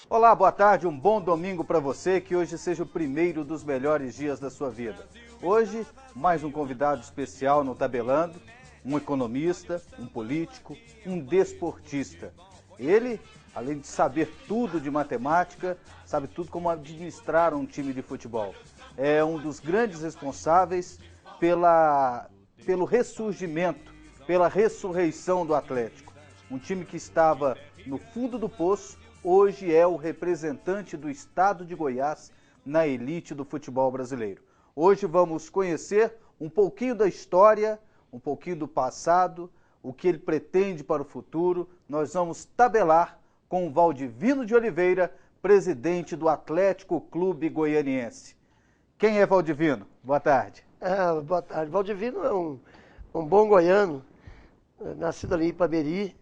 Olá, boa tarde, um bom domingo para você, que hoje seja o primeiro dos melhores dias da sua vida. Hoje, mais um convidado especial no Tabelando, um economista, um político, um desportista. Ele, além de saber tudo de matemática, sabe tudo como administrar um time de futebol. É um dos grandes responsáveis pelo ressurgimento, pela ressurreição do Atlético. Um time que estava no fundo do poço, hoje é o representante do estado de Goiás na elite do futebol brasileiro. Hoje vamos conhecer um pouquinho da história, um pouquinho do passado, o que ele pretende para o futuro. Nós vamos tabelar com o Valdivino de Oliveira, presidente do Atlético Clube Goianiense. Quem é Valdivino? Boa tarde. Boa tarde. Valdivino é um bom goiano, nascido ali em Ipameri,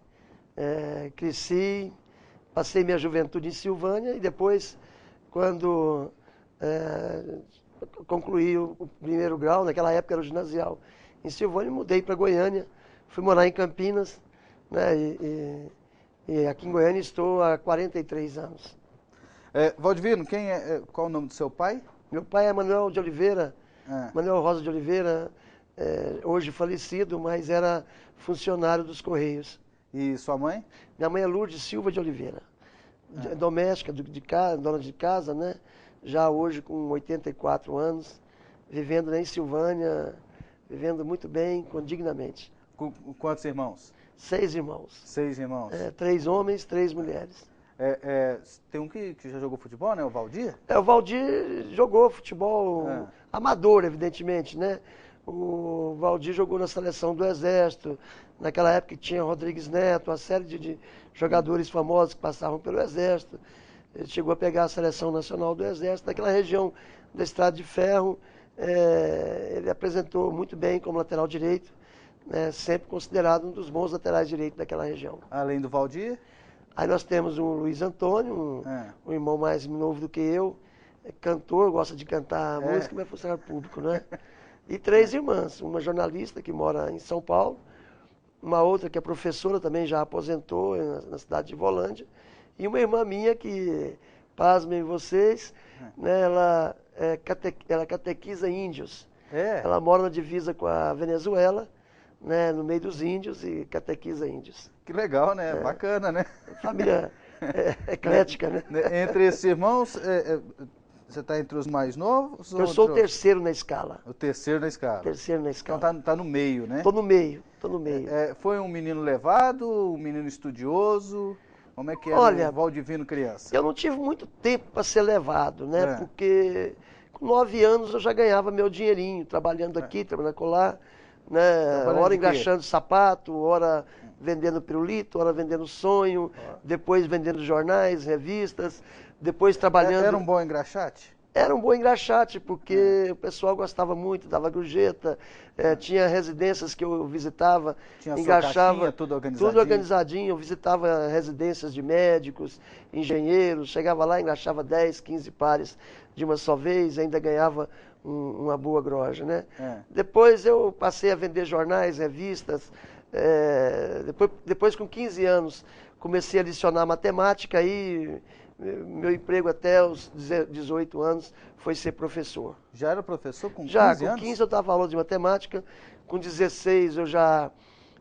cresci, passei minha juventude em Silvânia e depois, quando concluí o primeiro grau, naquela época era o ginasial, em Silvânia, mudei para Goiânia, fui morar em Campinas, né, e aqui em Goiânia estou há 43 anos. Valdivino, qual o nome do seu pai? Meu pai é Manuel de Oliveira, Manuel Rosa de Oliveira, hoje falecido, mas era funcionário dos Correios. E sua mãe? Minha mãe é Lourdes Silva de Oliveira, doméstica, dona de casa, né? Já hoje com 84 anos, vivendo em Silvânia, vivendo muito bem, dignamente. Com quantos irmãos? 6 irmãos. 6 irmãos? 3 homens, 3 mulheres. Tem um que já jogou futebol, né? O Valdir? O Valdir jogou futebol amador, evidentemente, né? O Valdir jogou na seleção do Exército, naquela época tinha Rodrigues Neto, uma série de jogadores famosos que passavam pelo Exército. Ele chegou a pegar a seleção nacional do Exército, naquela região da Estrada de Ferro. Ele apresentou muito bem como lateral direito, né? Sempre considerado um dos bons laterais direitos daquela região. Além do Valdir? Aí nós temos o Luiz Antônio, um irmão mais novo do que eu, cantor, gosta de cantar música, mas é funcionário público, né? E 3 irmãs, uma jornalista que mora em São Paulo, uma outra que é professora, também já aposentou na cidade de Volândia, e uma irmã minha que, pasmem vocês, né, ela catequiza índios. Ela mora na divisa com a Venezuela, né, no meio dos índios, e catequiza índios. Que legal, né? Bacana, né? Família eclética, né? Entre esses irmãos, você está entre os mais novos? Eu sou o terceiro na escala. O terceiro na escala. Terceiro na escala. Então tá no meio, né? Tô no meio. Foi um menino levado, um menino estudioso? Como é que era o Valdivino criança? Eu não tive muito tempo para ser levado, né? Porque com 9 anos eu já ganhava meu dinheirinho, trabalhando aqui, trabalhando acolá, né? Hora engraxando sapato, hora vendendo pirulito, hora vendendo sonho, depois vendendo jornais, revistas, depois trabalhando... Era um bom engraxate? Era um bom engraxate, porque o pessoal gostava muito, dava gorjeta, tinha residências que eu visitava, tinha engraxava, caixinha, tudo organizadinho, eu visitava residências de médicos, engenheiros, chegava lá, engraxava 10, 15 pares de uma só vez, ainda ganhava uma boa groja, né? Depois eu passei a vender jornais, revistas, depois com 15 anos comecei a licionar matemática e meu emprego até os 18 anos foi ser professor. Já era professor com 15 anos? Já, com 15 eu dava aula de matemática, com 16 eu já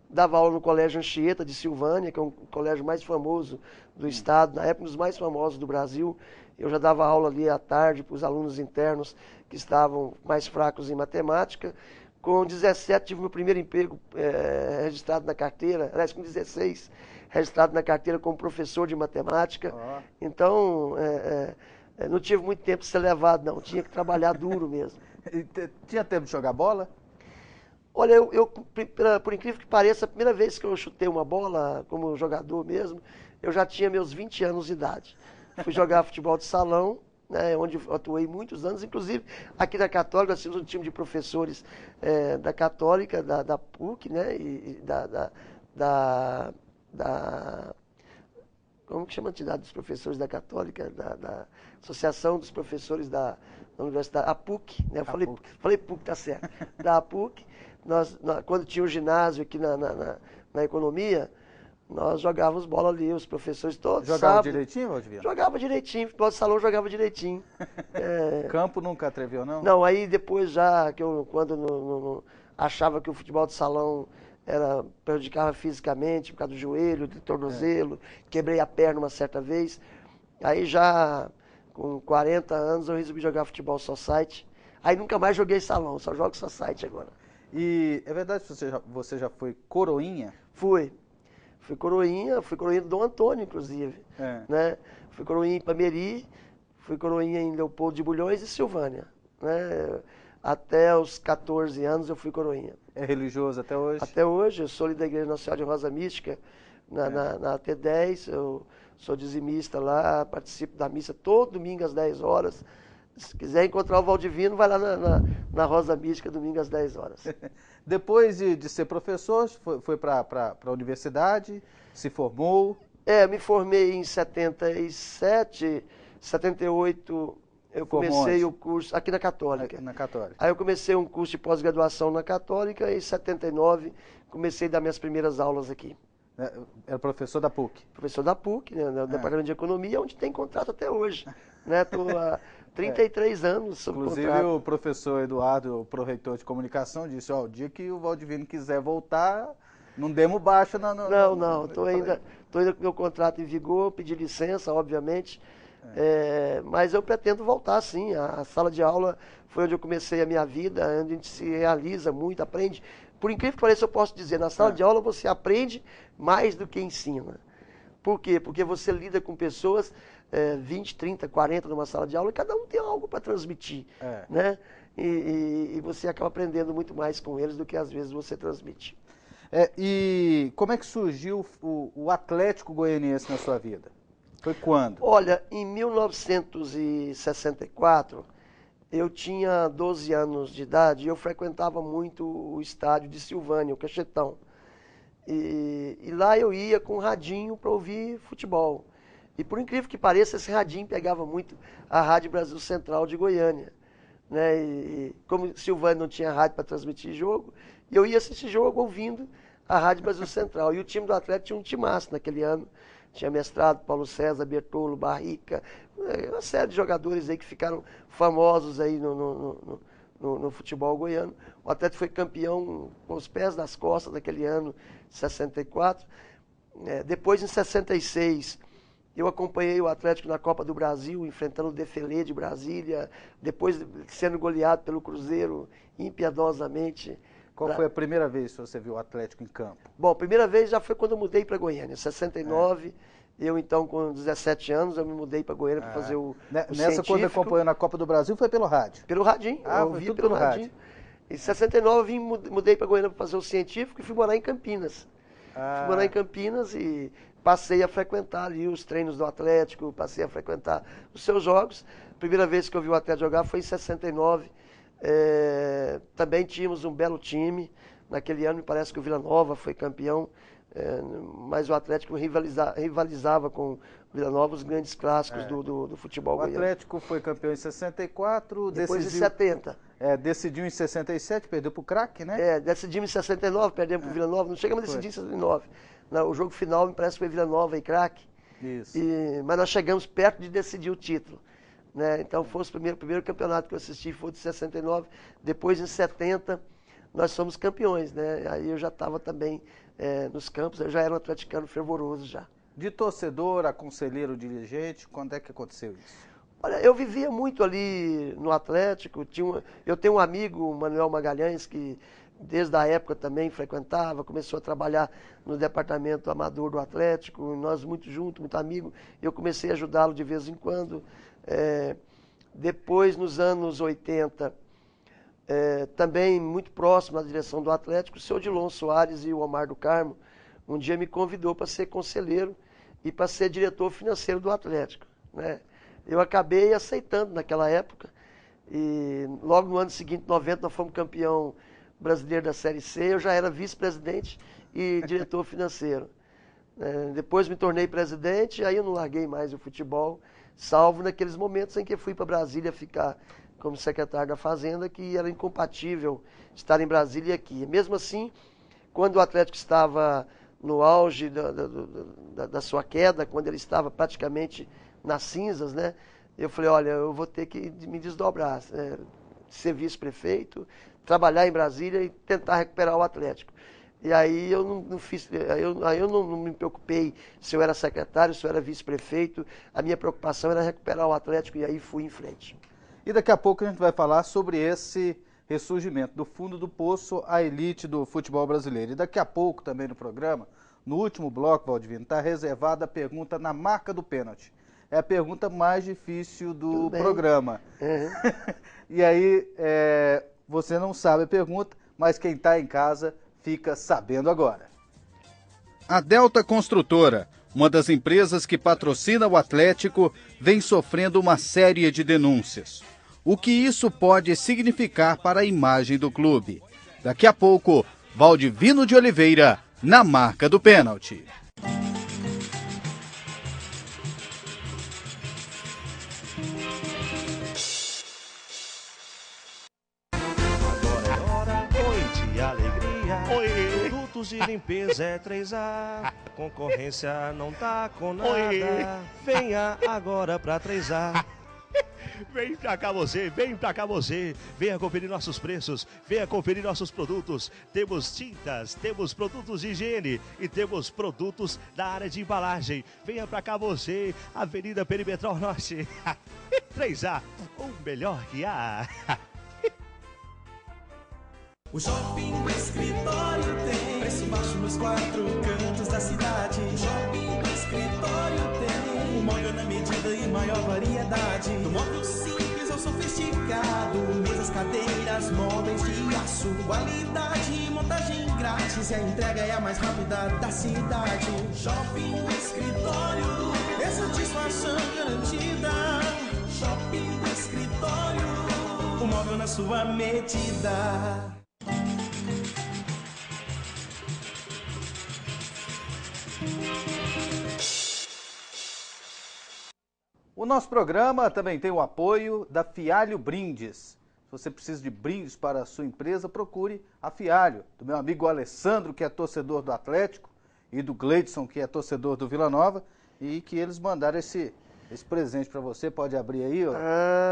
dava aula no Colégio Anchieta de Silvânia, que é um colégio mais famoso do estado, na época um dos mais famosos do Brasil. Eu já dava aula ali à tarde para os alunos internos que estavam mais fracos em matemática. Com 17 tive meu primeiro emprego registrado na carteira, aliás, com 16, registrado na carteira como professor de matemática. Então, não tive muito tempo de ser levado, não. Tinha que trabalhar duro mesmo. Tinha tempo de jogar bola? Olha, por incrível que pareça, a primeira vez que eu chutei uma bola como jogador mesmo, eu já tinha meus 20 anos de idade. Fui jogar futebol de salão, né, onde eu atuei muitos anos, inclusive aqui na Católica, nós tínhamos um time de professores da Católica, da PUC, né, e como que chama a entidade dos professores da Católica, da Associação dos Professores da Universidade, a PUC, né, eu falei PUC, tá certo, da PUC. Quando tinha o ginásio aqui na economia, Nós jogávamos bola ali, os professores todos. Jogava sábado, direitinho, Valdivino? Jogava direitinho, futebol de salão jogava direitinho. Campo nunca atreviu, não? Não, aí depois já, quando achava que o futebol de salão prejudicava fisicamente, por causa do joelho, do tornozelo, quebrei a perna uma certa vez. Aí já, com 40 anos, eu resolvi jogar futebol society. Aí nunca mais joguei salão, só jogo society agora. E é verdade que você já foi coroinha? Fui coroinha do Dom Antônio, inclusive. Né? Fui coroinha em Pameri, fui coroinha em Leopoldo de Bulhões e Silvânia. Né? Até os 14 anos eu fui coroinha. É religioso até hoje? Até hoje, eu sou líder da Igreja Nacional de Rosa Mística, na T10, eu sou dizimista lá, participo da missa todo domingo às 10 horas. Se quiser encontrar o Valdivino, vai lá na Rosa Mística, domingo às 10 horas. Depois de ser professor, foi para a universidade, se formou? Me formei em 77, 78, eu comecei o curso aqui na Católica. Na Católica. Aí eu comecei um curso de pós-graduação na Católica e em 79 comecei a dar minhas primeiras aulas aqui. Era professor da PUC? Professor da PUC, né, no Departamento de Economia, onde tem contrato até hoje. Estou há 33 anos sob Inclusive, contrato. o professor Eduardo, o pró-reitor de comunicação, disse, o dia que o Valdivino quiser voltar, não demos baixa. Não, estou ainda com o meu contrato em vigor, pedi licença, obviamente, mas eu pretendo voltar sim. A sala de aula foi onde eu comecei a minha vida, onde a gente se realiza muito, aprende. Por incrível que pareça, eu posso dizer, na sala de aula você aprende mais do que ensina. Por quê? Porque você lida com pessoas, 20, 30, 40 numa sala de aula, e cada um tem algo para transmitir. Né? E você acaba aprendendo muito mais com eles do que às vezes você transmite. E como é que surgiu o Atlético Goianiense na sua vida? Foi quando? Olha, em 1964, eu tinha 12 anos de idade e eu frequentava muito o estádio de Silvânia, o Cachetão. E lá eu ia com um radinho para ouvir futebol. E por incrível que pareça, esse radinho pegava muito a Rádio Brasil Central de Goiânia. Né? E como Silvânia não tinha rádio para transmitir jogo, eu ia assistir jogo ouvindo a Rádio Brasil Central. E o time do Atlético tinha um timaço naquele ano. Tinha mestrado, Paulo César, Bertolo, Barrica, uma série de jogadores aí que ficaram famosos aí no futebol goiano. O Atlético foi campeão com os pés nas costas naquele ano, 64. Depois, em 66, eu acompanhei o Atlético na Copa do Brasil, enfrentando o Defensa de Brasília, depois sendo goleado pelo Cruzeiro impiedosamente. Qual foi a primeira vez que você viu o Atlético em campo? Bom, a primeira vez já foi quando eu mudei para Goiânia, em 69. Eu, então, com 17 anos, eu me mudei para Goiânia para fazer o Nessa, científico. quando acompanhou na Copa do Brasil, foi pelo rádio? Pelo radinho, eu ouvi pelo radinho. Em 69, mudei para Goiânia para fazer o científico e fui morar em Campinas. Fui morar em Campinas e passei a frequentar ali os treinos do Atlético, passei a frequentar os seus jogos. A primeira vez que eu vi o Atlético jogar foi em 69. Também tínhamos um belo time. Naquele ano, me parece que o Vila Nova foi campeão, mas o Atlético rivalizava com o Vila Nova, os grandes clássicos do futebol goiano. O Atlético foi campeão em 64, depois em 70. Decidiu em 67, perdeu para o Craque, né? Decidimos em 69, perdemos para o Vila Nova, não chegamos a decidir em 69. O jogo final, me parece que foi Vila Nova e Craque. Isso. Mas nós chegamos perto de decidir o título. Né? Então, foi o primeiro campeonato que eu assisti, foi de 69. Depois, em 70, nós fomos campeões. Né? Aí eu já estava também nos campos, eu já era um atleticano fervoroso já. De torcedor a conselheiro dirigente, quando é que aconteceu isso? Olha, eu vivia muito ali no Atlético. Eu tenho um amigo, o Manuel Magalhães, que desde a época também frequentava, começou a trabalhar no departamento amador do Atlético, nós muito juntos, muito amigos. Eu comecei a ajudá-lo de vez em quando. Depois, nos anos 80, também muito próximo à direção do Atlético, o seu Odilon Soares e o Omar do Carmo, um dia me convidou para ser conselheiro e para ser diretor financeiro do Atlético. Né? Eu acabei aceitando naquela época e logo no ano seguinte, 90, nós fomos campeão brasileiro da Série C, eu já era vice-presidente e diretor financeiro. Depois me tornei presidente, aí eu não larguei mais o futebol, salvo naqueles momentos em que fui para Brasília ficar como secretário da Fazenda, que era incompatível estar em Brasília e aqui. Mesmo assim, quando o Atlético estava no auge da sua queda, quando ele estava praticamente nas cinzas, né? Eu falei, olha, eu vou ter que me desdobrar, ser vice-prefeito, trabalhar em Brasília e tentar recuperar o Atlético. E aí eu não fiz, aí eu não me preocupei se eu era secretário, se eu era vice-prefeito. A minha preocupação era recuperar o Atlético e aí fui em frente. E daqui a pouco a gente vai falar sobre esse ressurgimento do fundo do poço à elite do futebol brasileiro. E daqui a pouco também no programa, no último bloco, Valdivino, está reservada a pergunta na marca do pênalti. É a pergunta mais difícil do programa. Uhum. E aí, você não sabe a pergunta, mas quem está em casa fica sabendo agora. A Delta Construtora, uma das empresas que patrocina o Atlético, vem sofrendo uma série de denúncias. O que isso pode significar para a imagem do clube? Daqui a pouco, Valdivino de Oliveira, na marca do pênalti. De limpeza é 3A, concorrência não tá com nada. Venha agora pra 3A. Vem pra cá você, venha conferir nossos preços, venha conferir nossos produtos. Temos tintas, temos produtos de higiene e temos produtos da área de embalagem. Venha pra cá você, Avenida Perimetral Norte. 3A, o melhor que há. O Shopping do Escritório tem preço baixo nos 4 cantos da cidade. O Shopping do Escritório tem um móvel na medida e maior variedade. Do móvel simples ao sofisticado, mesas, cadeiras, móveis de aço. Qualidade e montagem grátis e a entrega é a mais rápida da cidade. Shopping do Escritório, é satisfação garantida. Shopping do Escritório, o móvel na sua medida. O nosso programa também tem o apoio da Fialho Brindes. Se você precisa de brindes para a sua empresa, procure a Fialho, do meu amigo Alessandro, que é torcedor do Atlético, e do Gleidson, que é torcedor do Vila Nova, e que eles mandaram esse presente para você. Pode abrir aí, ó.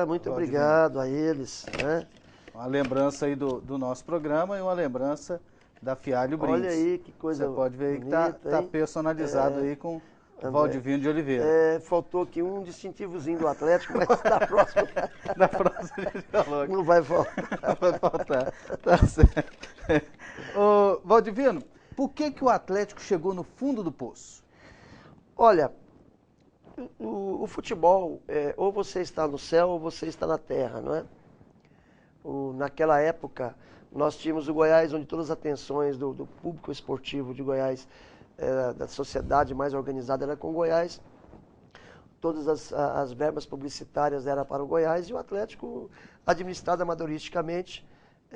Muito obrigado a eles, né? Uma lembrança aí do nosso programa e uma lembrança da Fialho Brindes. Olha aí que coisa bonita. Você pode ver aí que tá personalizado aí com Valdivino de Oliveira. Faltou aqui um distintivozinho do Atlético, mas na próxima. Na próxima a gente coloca. Não vai faltar. Não vai faltar. Tá certo. Ô, Valdivino, por que o Atlético chegou no fundo do poço? Olha, o futebol, ou você está no céu ou você está na terra, não é? Naquela época, nós tínhamos o Goiás, onde todas as atenções do público esportivo de Goiás, da sociedade mais organizada, era com o Goiás. Todas as verbas publicitárias eram para o Goiás e o Atlético, administrado amadoristicamente,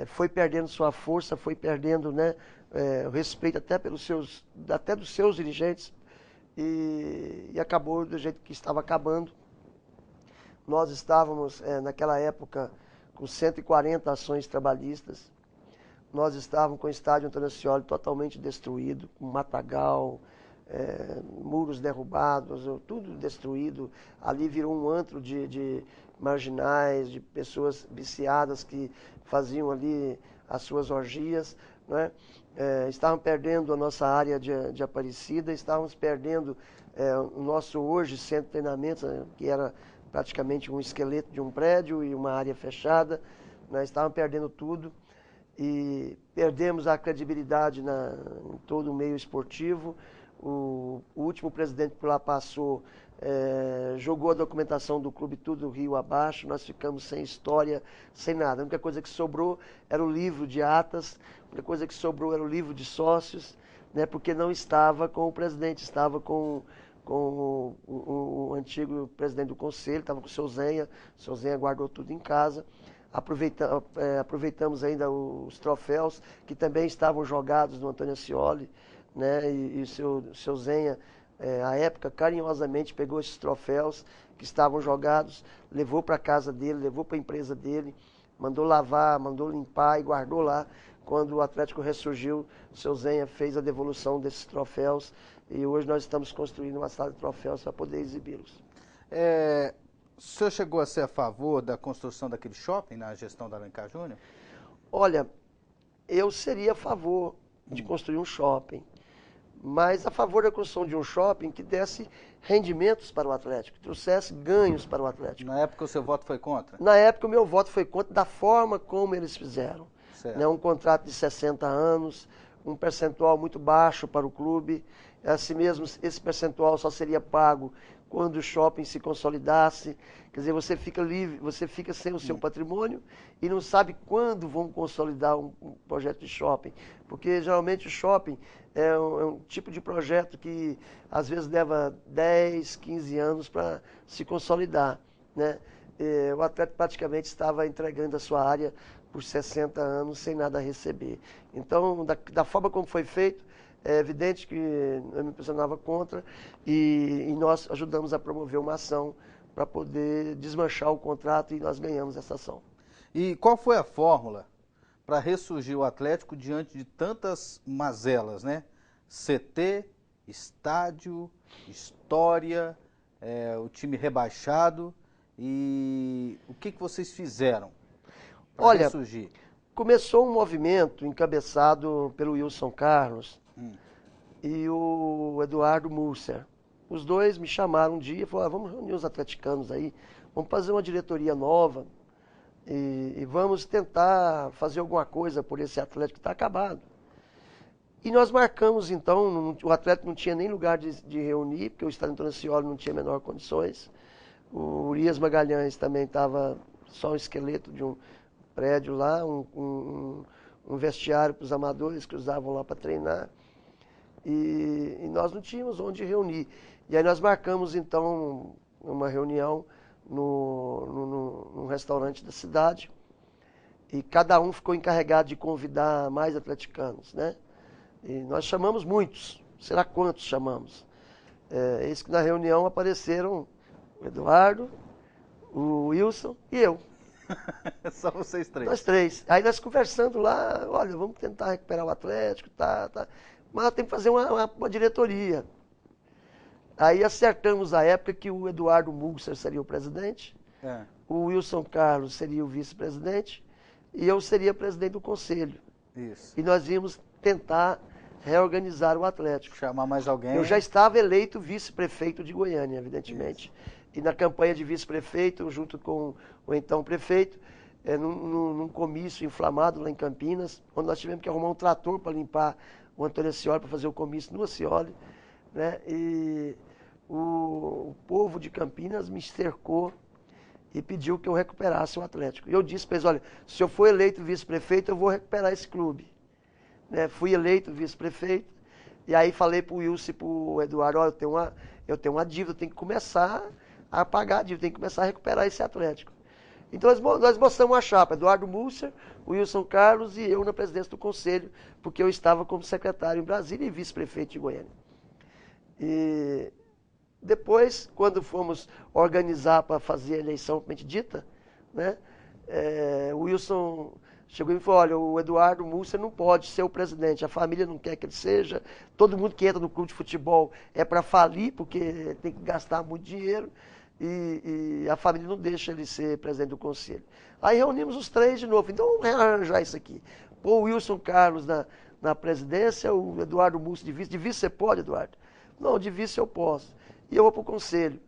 foi perdendo sua força, foi perdendo, né, o respeito até dos seus dirigentes e acabou do jeito que estava acabando. Nós estávamos, naquela época, com 140 ações trabalhistas. Nós estávamos com o estádio Antônio Ascioli totalmente destruído, com matagal, muros derrubados, tudo destruído. Ali virou um antro de marginais, de pessoas viciadas que faziam ali as suas orgias, né? Estávamos perdendo a nossa área de Aparecida, estávamos perdendo o nosso hoje centro de treinamento, que era praticamente um esqueleto de um prédio e uma área fechada. Nós estávamos perdendo tudo. E perdemos a credibilidade em todo o meio esportivo. O último presidente que por lá passou jogou a documentação do clube tudo rio abaixo, nós ficamos sem história, sem nada. A única coisa que sobrou era o livro de atas, a única coisa que sobrou era o livro de sócios, né, porque não estava com o presidente, estava com o antigo presidente do conselho, estava com o seu Zenha guardou tudo em casa. Aproveitamos ainda os troféus que também estavam jogados no Antônio Ascioli, né? E o seu Zenha, à época, carinhosamente pegou esses troféus que estavam jogados, levou para a casa dele, levou para a empresa dele, mandou lavar, mandou limpar e guardou lá. Quando o Atlético ressurgiu, o seu Zenha fez a devolução desses troféus e hoje nós estamos construindo uma sala de troféus para poder exibi-los. O senhor chegou a ser a favor da construção daquele shopping na gestão da Alencar Júnior? Olha, eu seria a favor de construir um shopping, mas a favor da construção de um shopping que desse rendimentos para o Atlético, que trouxesse ganhos para o Atlético. Na época o seu voto foi contra? Na época o meu voto foi contra da forma como eles fizeram. Certo. Um contrato de 60 anos, um percentual muito baixo para o clube. Assim mesmo, esse percentual só seria pago quando o shopping se consolidasse. Quer dizer, você fica livre, você fica sem o seu patrimônio e não sabe quando vão consolidar um projeto de shopping. Porque geralmente o shopping é um tipo de projeto que às vezes leva 10, 15 anos para se consolidar, né? O Atlético praticamente estava entregando a sua área por 60 anos sem nada a receber. Então, da forma como foi feito, é evidente que eu me posicionava contra e nós ajudamos a promover uma ação para poder desmanchar o contrato e nós ganhamos essa ação. E qual foi a fórmula para ressurgir o Atlético diante de tantas mazelas, né? CT, estádio, história, o time rebaixado. E o que vocês fizeram para ressurgir? Começou um movimento encabeçado pelo Wilson Carlos e o Eduardo Musser. Os dois me chamaram um dia e falaram, vamos reunir os atleticanos aí, vamos fazer uma diretoria nova e vamos tentar fazer alguma coisa por esse Atlético que está acabado. E nós marcamos então, o Atlético não tinha nem lugar de reunir, porque o estádio Antônio Ascioli não tinha a menor condições. O Urias Magalhães também estava só um esqueleto de um prédio lá, um vestiário para os amadores que usavam lá para treinar. E nós não tínhamos onde reunir. E aí nós marcamos então uma reunião num restaurante da cidade. E cada um ficou encarregado de convidar mais atleticanos, né? E nós chamamos muitos. Será quantos chamamos? Eis que na reunião apareceram o Eduardo, o Wilson e eu. Só vocês três? Nós três. Aí nós conversando lá, olha, vamos tentar recuperar o Atlético, tá. Mas tem que fazer uma diretoria. Aí acertamos a época que o Eduardo Musser seria o presidente, o Wilson Carlos seria o vice-presidente e eu seria presidente do conselho. Isso. E nós íamos tentar reorganizar o Atlético. Chamar mais alguém. Eu já estava eleito vice-prefeito de Goiânia, evidentemente. Isso. E na campanha de vice-prefeito, junto com o então prefeito, num comício inflamado lá em Campinas, onde nós tivemos que arrumar um trator para limpar o Antônio Ascioli, para fazer o comício no Ascioli, né? E o povo de Campinas me cercou e pediu que eu recuperasse o Atlético. E eu disse para eles, olha, se eu for eleito vice-prefeito, eu vou recuperar esse clube. Né? Fui eleito vice-prefeito, e aí falei para o Wilson e para o Eduardo, olha, eu tenho uma dívida, eu tenho que começar a pagar a dívida, tenho que começar a recuperar esse Atlético. Então nós mostramos uma chapa, Eduardo Musser, o Wilson Carlos e eu na presidência do conselho, porque eu estava como secretário em Brasília e vice-prefeito de Goiânia. E depois, quando fomos organizar para fazer a eleição propriamente dita, né, o Wilson chegou e me falou, olha, o Eduardo Musser não pode ser o presidente, a família não quer que ele seja, todo mundo que entra no clube de futebol é para falir, porque tem que gastar muito dinheiro, e a família não deixa ele ser presidente do conselho. Aí reunimos os três de novo, então vamos rearranjar isso aqui. Pô, o Wilson Carlos na presidência, o Eduardo Musser de vice você pode, Eduardo? Não, de vice eu posso. E eu vou para o conselho.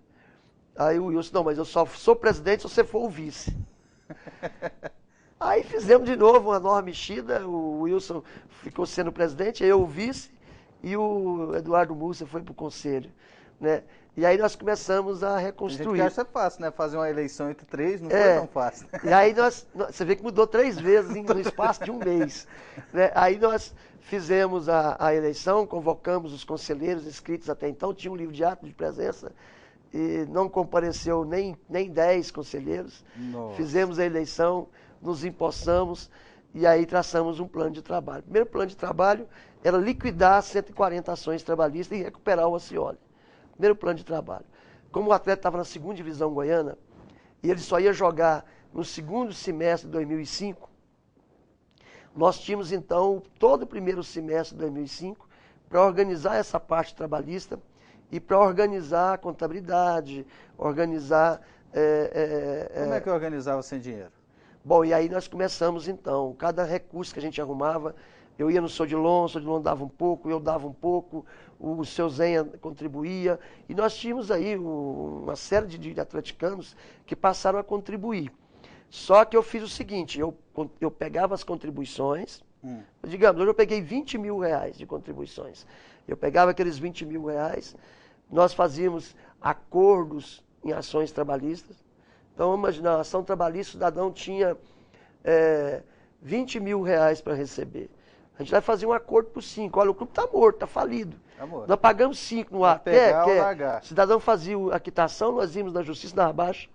Aí o Wilson, não, mas eu só sou presidente se você for o vice. Aí fizemos de novo uma nova mexida, o Wilson ficou sendo presidente, eu o vice, e o Eduardo Musser foi para o conselho, né? E aí nós começamos a reconstruir. A gente acha fácil, né? Fazer uma eleição entre três não foi tão fácil. E aí você vê que mudou 3 vezes no espaço de um mês. Né? Aí nós fizemos a eleição, convocamos os conselheiros inscritos até então, tinha um livro de ato de presença, e não compareceu nem 10 conselheiros. Nossa. Fizemos a eleição, nos empossamos e aí traçamos um plano de trabalho. O primeiro plano de trabalho era liquidar 140 ações trabalhistas e recuperar o Ascioli. Primeiro plano de trabalho. Como o Atlético estava na 2ª divisão goiana, e ele só ia jogar no segundo semestre de 2005, nós tínhamos então todo o primeiro semestre de 2005 para organizar essa parte trabalhista e para organizar a contabilidade, organizar... Como é que eu organizava sem dinheiro? Bom, e aí nós começamos então, cada recurso que a gente arrumava, eu ia no Sodilon dava um pouco, eu dava um pouco, o seu Zenha contribuía, e nós tínhamos aí uma série de atleticanos que passaram a contribuir. Só que eu fiz o seguinte, eu pegava as contribuições, digamos, hoje eu peguei 20 mil reais de contribuições. Eu pegava aqueles 20 mil reais, nós fazíamos acordos em ações trabalhistas. Então, vamos imaginar, a ação trabalhista, o cidadão tinha 20 mil reais para receber. A gente vai fazer um acordo por 5. Olha, o clube está morto, está falido. Nós pagamos 5 no ar. O cidadão fazia a quitação, nós íamos na Justiça da Baixa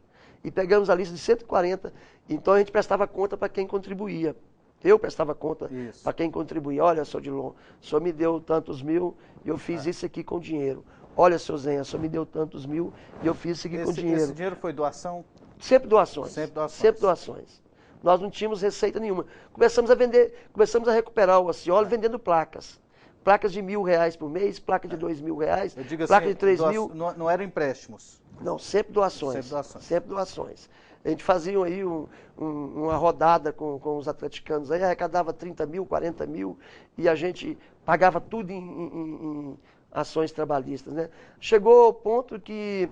e pegamos a lista de 140. Então, a gente prestava conta para quem contribuía. Eu prestava conta para quem contribuía. Olha, seu Dilon, o senhor me deu tantos mil e eu fiz isso aqui com dinheiro. Olha, seu Zenha, o senhor me deu tantos mil e eu fiz isso aqui com dinheiro. Esse dinheiro foi doação? Sempre doações. Sempre doações. Nós não tínhamos receita nenhuma. Começamos a recuperar o Acioli vendendo placas. Placas de R$1.000 por mês, placa de R$2.000, placa de 3 mil. Não eram empréstimos? Não, sempre doações. Sempre doações. A gente fazia aí uma rodada com os atleticanos, aí arrecadava 30 mil, 40 mil, e a gente pagava tudo em ações trabalhistas, né? Chegou ao ponto que,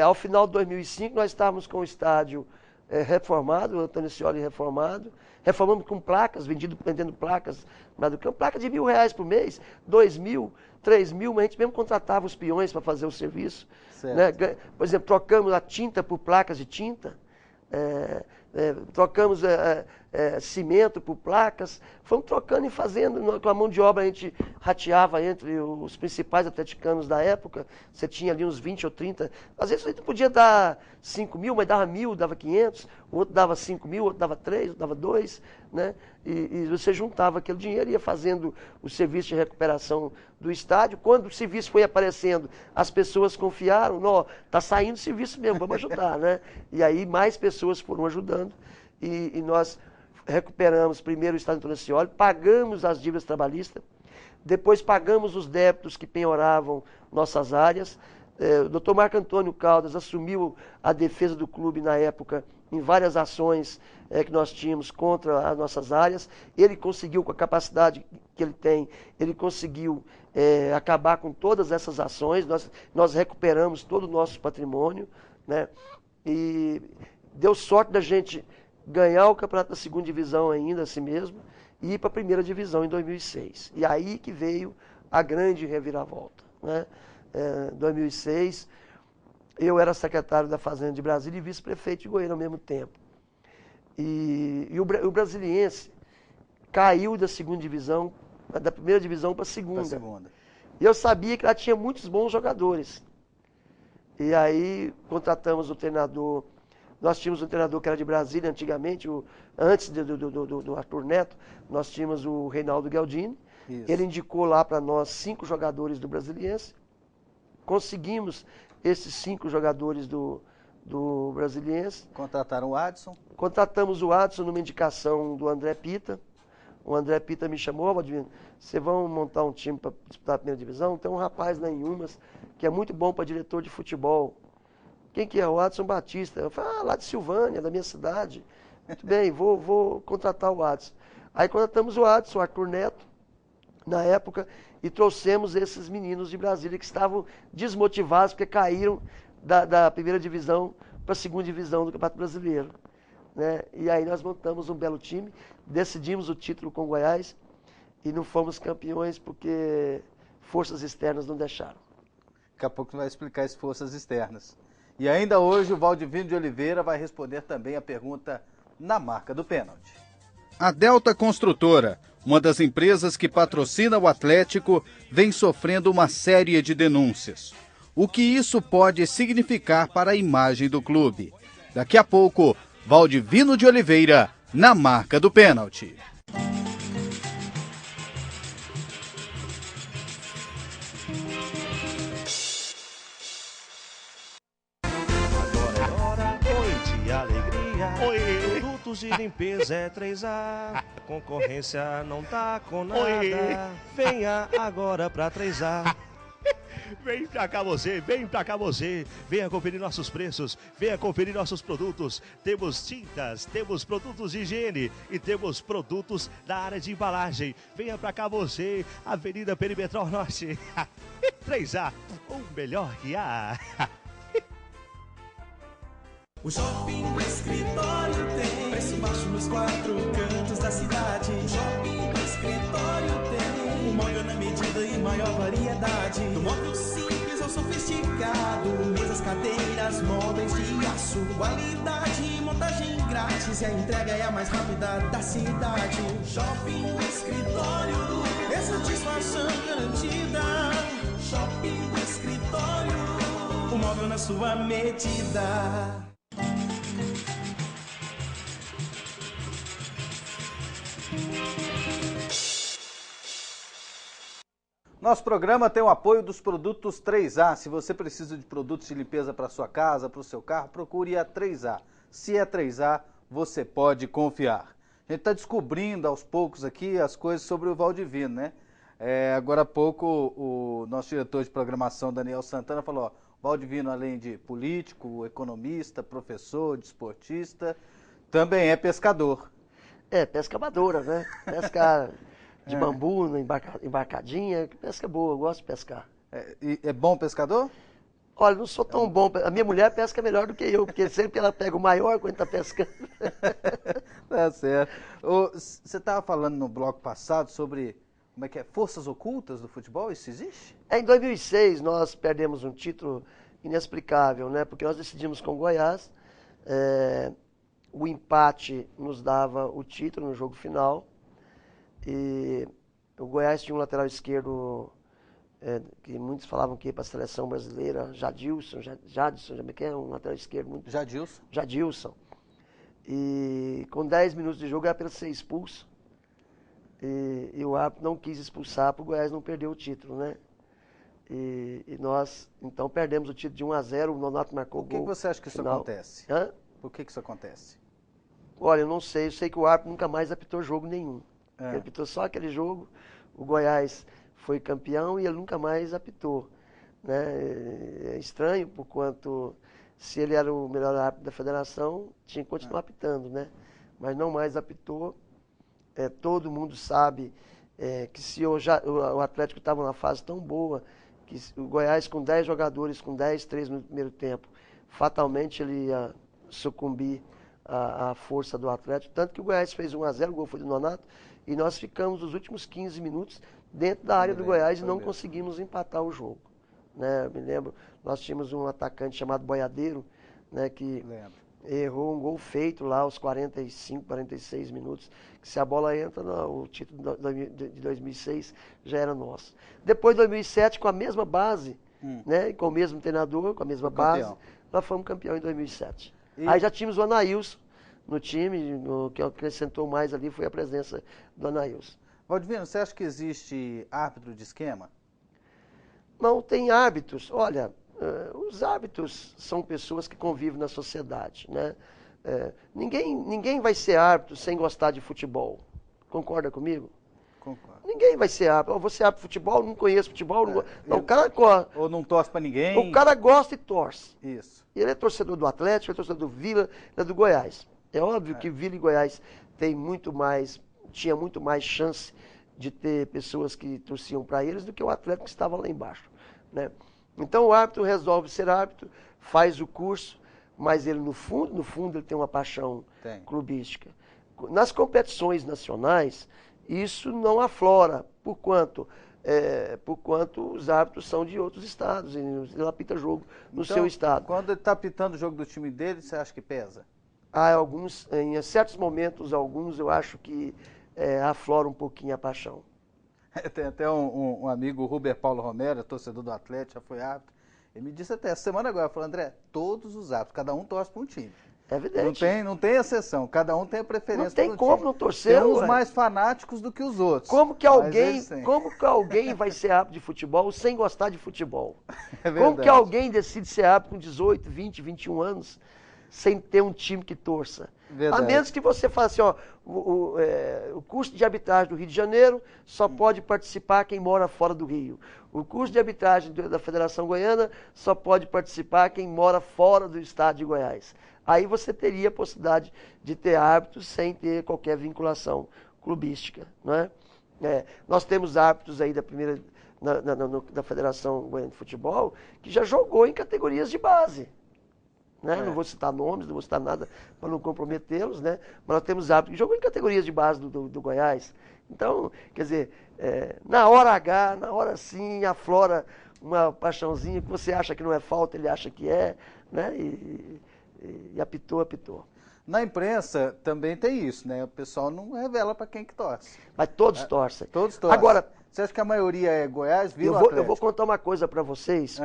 ao final de 2005, nós estávamos com o estádio reformado, o Antônio Scioli reformado, reformamos com placas, vendendo placas lá do campo, placa de R$1.000 por mês, 2 mil, 3 mil, mas a gente mesmo contratava os peões para fazer o serviço. Né? Por exemplo, trocamos a tinta por placas de tinta, trocamos cimento por placas, fomos trocando e fazendo, com a mão de obra a gente rateava entre os principais atleticanos da época, você tinha ali uns 20 ou 30, às vezes a gente podia dar 5 mil, mas dava 1.000, dava 500, o outro dava 5 mil, o outro dava 3, o outro dava 2, né? E você juntava aquele dinheiro e ia fazendo o serviço de recuperação do estádio. Quando o serviço foi aparecendo, as pessoas confiaram, não, está saindo o serviço mesmo, vamos ajudar, né? E aí mais pessoas foram ajudando e nós recuperamos primeiro o estádio Antônio Scioli, pagamos as dívidas trabalhistas, depois pagamos os débitos que penhoravam nossas áreas. O Dr. Marco Antônio Caldas assumiu a defesa do clube na época em várias ações que nós tínhamos contra as nossas áreas. Ele conseguiu, com a capacidade que ele tem, ele conseguiu acabar com todas essas ações. Nós recuperamos todo o nosso patrimônio, né? E deu sorte da gente ganhar o campeonato da segunda divisão ainda, assim mesmo, e ir para a primeira divisão em 2006. E aí que veio a grande reviravolta, né? 2006, eu era secretário da Fazenda de Brasília e vice-prefeito de Goiânia ao mesmo tempo. E o Brasiliense caiu da segunda divisão, da primeira divisão para a segunda. E eu sabia que lá tinha muitos bons jogadores. E aí contratamos o treinador. Nós tínhamos um treinador que era de Brasília antigamente, antes do Arthur Neto, nós tínhamos o Reinaldo Galdini. Isso. Ele indicou lá para nós 5 jogadores do Brasiliense. Conseguimos esses 5 jogadores do Brasiliense. Contrataram o Adson? Contratamos o Adson numa indicação do André Pita. O André Pita me chamou, Valdivino, vocês vão montar um time para disputar a primeira divisão? Tem um rapaz lá em Umas que é muito bom para diretor de futebol. Quem que é? O Adson Batista. Eu falei, lá de Silvânia, da minha cidade. Muito bem, vou contratar o Adson. Aí contratamos o Adson, o Arthur Neto, na época, e trouxemos esses meninos de Brasília que estavam desmotivados porque caíram da primeira divisão para a segunda divisão do Campeonato Brasileiro, né? E aí nós montamos um belo time, decidimos o título com o Goiás e não fomos campeões porque forças externas não deixaram. Daqui a pouco vai explicar as forças externas. E ainda hoje o Valdivino de Oliveira vai responder também a pergunta na marca do pênalti. A Delta Construtora, uma das empresas que patrocina o Atlético, vem sofrendo uma série de denúncias. O que isso pode significar para a imagem do clube? Daqui a pouco, Valdivino de Oliveira, na marca do pênalti. Oi. Produtos de limpeza é 3A, concorrência não tá com nada. Oi. Venha agora pra 3A. Vem pra cá você, vem pra cá você. Venha conferir nossos preços, venha conferir nossos produtos. Temos tintas, temos produtos de higiene e temos produtos da área de embalagem. Venha pra cá você, Avenida Perimetral Norte. 3A, o melhor que há. O Shopping do Escritório tem preço baixo nos 4 cantos da cidade. O Shopping do Escritório tem um móvel na medida e maior variedade. Do móvel simples ao sofisticado, mesas, cadeiras, móveis de aço, qualidade e montagem grátis. E a entrega é a mais rápida da cidade. Shopping do Escritório, é satisfação garantida. Shopping do Escritório, o móvel na sua medida. Nosso programa tem o apoio dos produtos 3A. Se você precisa de produtos de limpeza para sua casa, para o seu carro, procure a 3A. Se é 3A, você pode confiar. A gente está descobrindo aos poucos aqui as coisas sobre o Valdivino, né? Agora há pouco o nosso diretor de programação, Daniel Santana, falou, ó, Valdivino, além de político, economista, professor, desportista, também é pescador. Pesca amadora, né? Pesca de bambu, embarcadinha, pesca boa, eu gosto de pescar. É bom pescador? Olha, não sou tão bom. A minha mulher pesca melhor do que eu, porque sempre ela pega o maior quando está pescando. Tá certo. Você estava falando no bloco passado sobre, como é que é, forças ocultas do futebol, isso existe? Em 2006 nós perdemos um título inexplicável, né? Porque nós decidimos com o Goiás, o empate nos dava o título no jogo final. E o Goiás tinha um lateral esquerdo que muitos falavam que ia para a seleção brasileira, Jadson, que é um lateral esquerdo muito... Jadilson. E com 10 minutos de jogo era para ele ser expulso. E o árbitro não quis expulsar para o Goiás não perder o título, né? E nós, então, perdemos o título de 1-0, o Nonato marcou o gol. Por que você acha que isso acontece? Por que isso acontece? Olha, eu não sei. Eu sei que o árbitro nunca mais apitou jogo nenhum. Ele apitou só aquele jogo, o Goiás foi campeão e ele nunca mais apitou. Né? É estranho, por quanto, se ele era o melhor árbitro da federação, tinha que continuar apitando, né? Mas não mais apitou. Todo mundo sabe que se o Atlético estava numa fase tão boa, que o Goiás com 10 jogadores, com 10-3 no primeiro tempo, fatalmente ele ia sucumbir à força do Atlético. Tanto que o Goiás fez 1-0, o gol foi do Nonato, e nós ficamos os últimos 15 minutos dentro da área do Goiás e não conseguimos empatar o jogo. Né? Eu me lembro, nós tínhamos um atacante chamado Boiadeiro, né, que errou um gol feito lá aos 45, 46 minutos, que se a bola entra, o título de 2006 já era nosso. Depois de 2007, com a mesma base, né, com o mesmo treinador, com a mesma base, nós fomos campeão em 2007. Aí já tínhamos o Anailson no time, o que acrescentou mais ali foi a presença do Anailson. Valdivino, você acha que existe árbitro de esquema? Não, tem árbitros. Olha, os árbitros são pessoas que convivem na sociedade, né? Ninguém vai ser árbitro sem gostar de futebol. Concorda comigo? Concordo. Ninguém vai ser árbitro. Você é árbitro de futebol, não conheço futebol. Não, o cara gosta. Ou não torce pra ninguém. O cara gosta e torce. Isso. Ele é torcedor do Atlético, é torcedor do Vila, é do Goiás. É óbvio que Vila e Goiás tinha muito mais chance de ter pessoas que torciam para eles do que o Atlético que estava lá embaixo, né? Então o árbitro resolve ser árbitro, faz o curso, mas ele no fundo ele tem uma paixão clubística. Nas competições nacionais, isso não aflora, por quanto os árbitros são de outros estados, ele apita jogo no seu estado. Quando ele está apitando o jogo do time dele, você acha que pesa? Em certos momentos, eu acho que aflora um pouquinho a paixão. Tem até um amigo, o Ruber Paulo Romero, torcedor do Atlético, já foi árbitro. Ele me disse até essa semana agora, falou, André, todos os árbitros, cada um torce para um time. É evidente. Não tem exceção, cada um tem a preferência. Não tem como não torcer. Tem uns mais fanáticos do que os outros. Como que alguém vai ser árbitro de futebol sem gostar de futebol? É verdade. Como que alguém decide ser árbitro com 18, 20, 21 anos sem ter um time que torça. Verdade. A menos que você fale assim, ó, o curso de arbitragem do Rio de Janeiro só pode participar quem mora fora do Rio. O curso de arbitragem da Federação Goiana só pode participar quem mora fora do estado de Goiás. Aí você teria a possibilidade de ter árbitros sem ter qualquer vinculação clubística, não é? Nós temos árbitros aí da primeira da Federação Goiana de Futebol que já jogou em categorias de base. Né? Não vou citar nomes, não vou citar nada para não comprometê-los, né? Mas nós temos árbitros que jogou em categorias de base do Goiás. Então, quer dizer, na hora H, na hora sim, aflora uma paixãozinha que você acha que não é falta, ele acha que é, né? E apitou. Na imprensa também tem isso, né? O pessoal não revela para quem que torce. Mas todos torcem. Todos torcem. Agora, você acha que a maioria é Goiás, Vila ou eu vou contar uma coisa para vocês.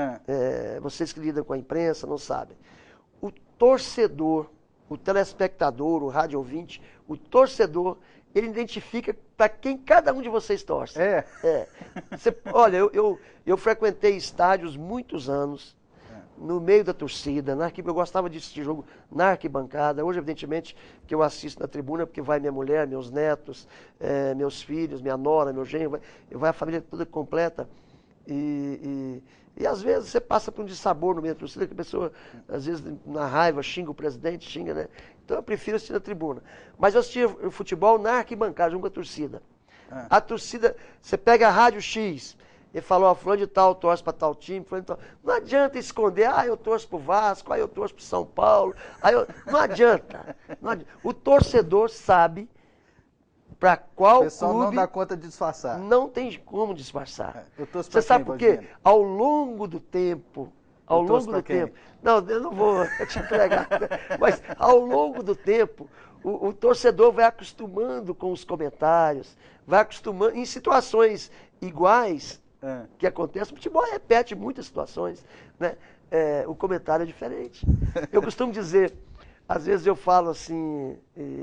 Vocês que lidam com a imprensa não sabem. O torcedor, o telespectador, o rádio ouvinte, o torcedor, ele identifica para quem cada um de vocês torce. Olha, eu frequentei estádios muitos anos, no meio da torcida, eu gostava de assistir jogo na arquibancada. Hoje, evidentemente, que eu assisto na tribuna, porque vai minha mulher, meus netos, meus filhos, minha nora, meu genro, vai a família toda completa. E às vezes você passa por um dissabor no meio da torcida, que a pessoa, às vezes, na raiva, xinga o presidente, xinga, né? Então eu prefiro assistir na tribuna. Mas eu assistia o futebol na arquibancada, junto com a torcida. A torcida, você pega a Rádio X, e fala, ó, fulano de tal torce para tal time, fulano de tal. Não adianta esconder, eu torço pro Vasco, eu torço pro São Paulo. Não adianta. O torcedor sabe para qual clube... O pessoal não dá conta de disfarçar. Não tem como disfarçar. Você sabe por quê? Ao longo do tempo... Não, eu não vou te entregar. Mas ao longo do tempo, o torcedor vai acostumando com os comentários, vai acostumando em situações iguais que acontecem. O futebol repete muitas situações, né? O comentário é diferente. Eu costumo dizer, às vezes eu falo assim,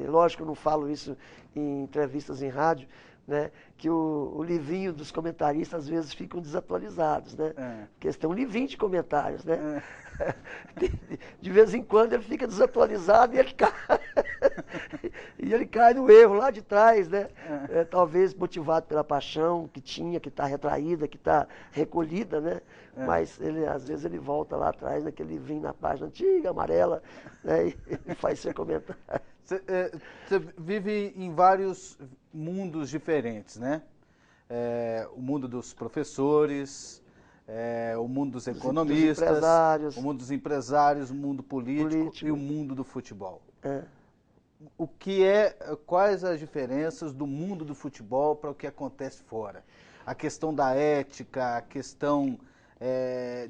lógico que eu não falo isso em entrevistas em rádio, né, que o livrinho dos comentaristas às vezes ficam desatualizados, né? Porque eles têm um livrinho de comentários, né? De vez em quando ele fica desatualizado e ele cai no erro lá de trás, né? Talvez motivado pela paixão que tinha, que está retraída, que está recolhida, né? Mas às vezes ele volta lá atrás naquele livrinho na página antiga, amarela, né? E faz seu comentário. Você vive em vários mundos diferentes, né? O mundo dos professores, o mundo dos economistas, o mundo dos empresários, o mundo político e o mundo do futebol. Quais as diferenças do mundo do futebol para o que acontece fora? A questão da ética, a questão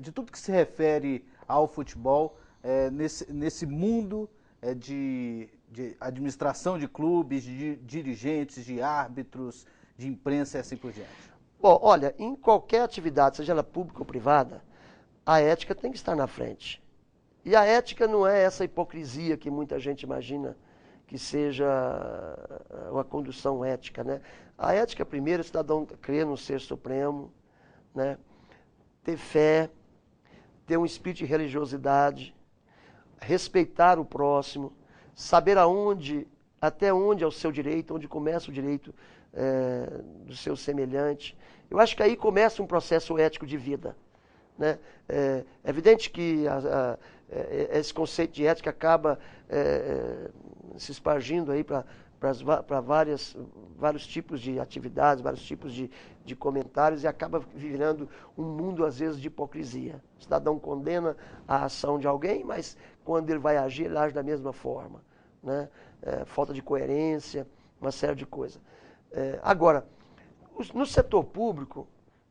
de tudo que se refere ao futebol nesse mundo de administração de clubes, de dirigentes, de árbitros, de imprensa e assim por diante. Bom, olha, em qualquer atividade, seja ela pública ou privada, a ética tem que estar na frente. E a ética não é essa hipocrisia que muita gente imagina que seja uma condução ética, né? A ética, primeiro, o cidadão crer no ser supremo, né? Ter fé, ter um espírito de religiosidade, respeitar o próximo, saber até onde é o seu direito, onde começa o direito do seu semelhante. Eu acho que aí começa um processo ético de vida, né? É evidente que esse conceito de ética acaba se espargindo aí para vários tipos de atividades, vários tipos de comentários e acaba virando um mundo, às vezes, de hipocrisia. O cidadão condena a ação de alguém, mas quando ele vai agir, ele age da mesma forma, né? Falta de coerência, uma série de coisas. Agora, no setor público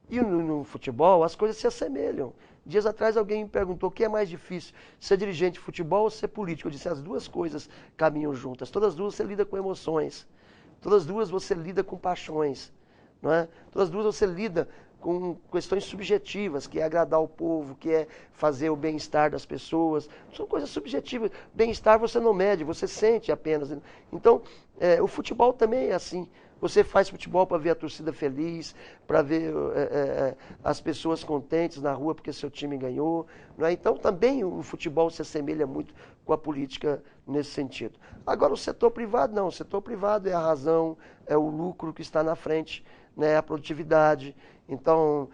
e no futebol, as coisas se assemelham. Dias atrás alguém me perguntou o que é mais difícil, ser dirigente de futebol ou ser político. Eu disse, as duas coisas caminham juntas. Todas as duas você lida com emoções. Todas as duas você lida com paixões. Não é? Todas as duas você lida com questões subjetivas, que é agradar o povo, que é fazer o bem-estar das pessoas. São coisas subjetivas. Bem-estar você não mede, você sente apenas. Então, o futebol também é assim. Você faz futebol para ver a torcida feliz, para ver as pessoas contentes na rua porque seu time ganhou. Não é? Então também o futebol se assemelha muito com a política nesse sentido. Agora o setor privado não, o setor privado é a razão, é o lucro que está na frente, né? A produtividade. Então,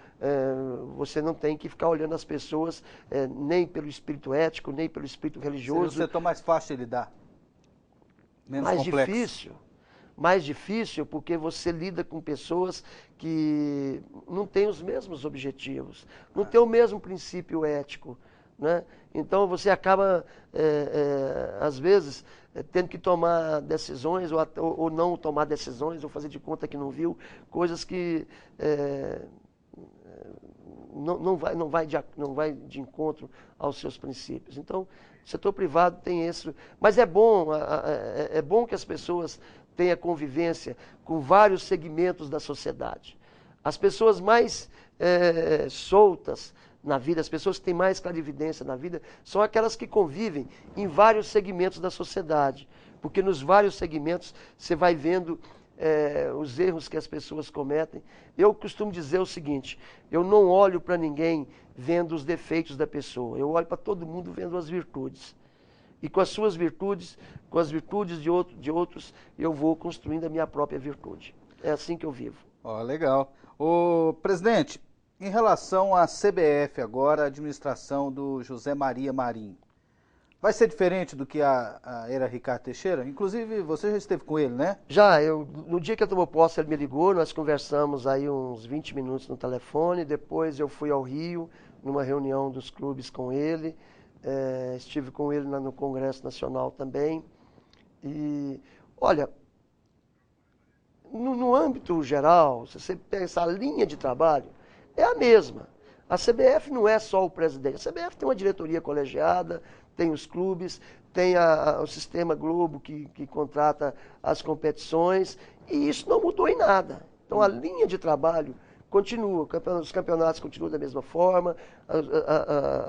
você não tem que ficar olhando as pessoas nem pelo espírito ético, nem pelo espírito religioso. Seria o setor mais fácil de lidar? Menos complexo? Mais difícil porque você lida com pessoas que não têm os mesmos objetivos, não têm o mesmo princípio ético, né? Então você acaba, às vezes, tendo que tomar decisões ou não tomar decisões, ou fazer de conta que não viu, coisas que não vai de encontro aos seus princípios. Então, o setor privado tem isso, mas é bom que as pessoas tenham convivência com vários segmentos da sociedade. As pessoas mais soltas na vida, as pessoas que têm mais clarividência na vida, são aquelas que convivem em vários segmentos da sociedade. Porque nos vários segmentos você vai vendo os erros que as pessoas cometem. Eu costumo dizer o seguinte: eu não olho para ninguém vendo os defeitos da pessoa, eu olho para todo mundo vendo as virtudes. E com as suas virtudes, com as virtudes de outros, eu vou construindo a minha própria virtude. É assim que eu vivo. Legal. Ô, presidente, em relação à CBF agora, a administração do José Maria Marinho, vai ser diferente do que era Ricardo Teixeira? Inclusive, você já esteve com ele, né? Já, no dia que ele tomou posse, ele me ligou, nós conversamos aí uns 20 minutos no telefone, depois eu fui ao Rio, numa reunião dos clubes com ele, estive com ele no Congresso Nacional também, e, olha, no âmbito geral, se você pensar a linha de trabalho, é a mesma. A CBF não é só o presidente, a CBF tem uma diretoria colegiada, tem os clubes, tem o Sistema Globo que contrata as competições, e isso não mudou em nada. Então a linha de trabalho continua, os campeonatos continuam da mesma forma,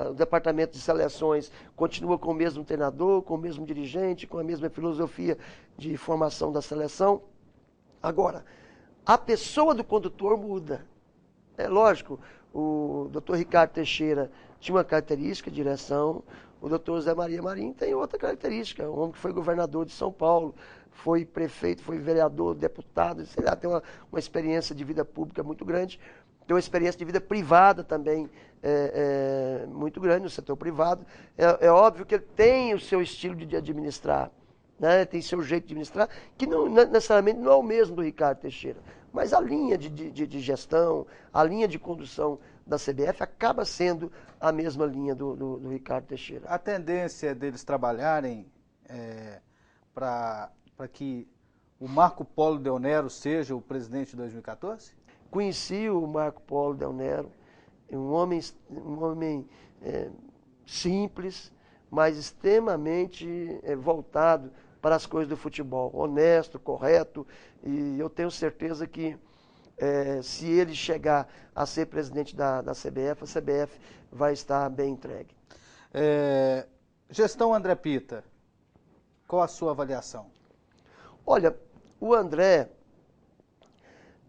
o departamento de seleções continua com o mesmo treinador, com o mesmo dirigente, com a mesma filosofia de formação da seleção. Agora, a pessoa do condutor muda. É lógico, o Dr. Ricardo Teixeira tinha uma característica de direção, o Dr. José Maria Marinho tem outra característica, um homem que foi governador de São Paulo, foi prefeito, foi vereador, deputado, sei lá, tem uma experiência de vida pública muito grande, tem uma experiência de vida privada também muito grande no setor privado. É óbvio que ele tem o seu estilo de administrar, né? Tem seu jeito de administrar, que não necessariamente não é o mesmo do Ricardo Teixeira. Mas a linha de gestão, a linha de condução da CBF acaba sendo a mesma linha do Ricardo Teixeira. A tendência deles trabalharem para que o Marco Polo Del Nero seja o presidente de 2014? Conheci o Marco Polo Del Nero, um homem simples, mas extremamente voltado para as coisas do futebol, honesto, correto, e eu tenho certeza que se ele chegar a ser presidente da CBF, a CBF vai estar bem entregue. Gestão André Pita, qual a sua avaliação? Olha, o André,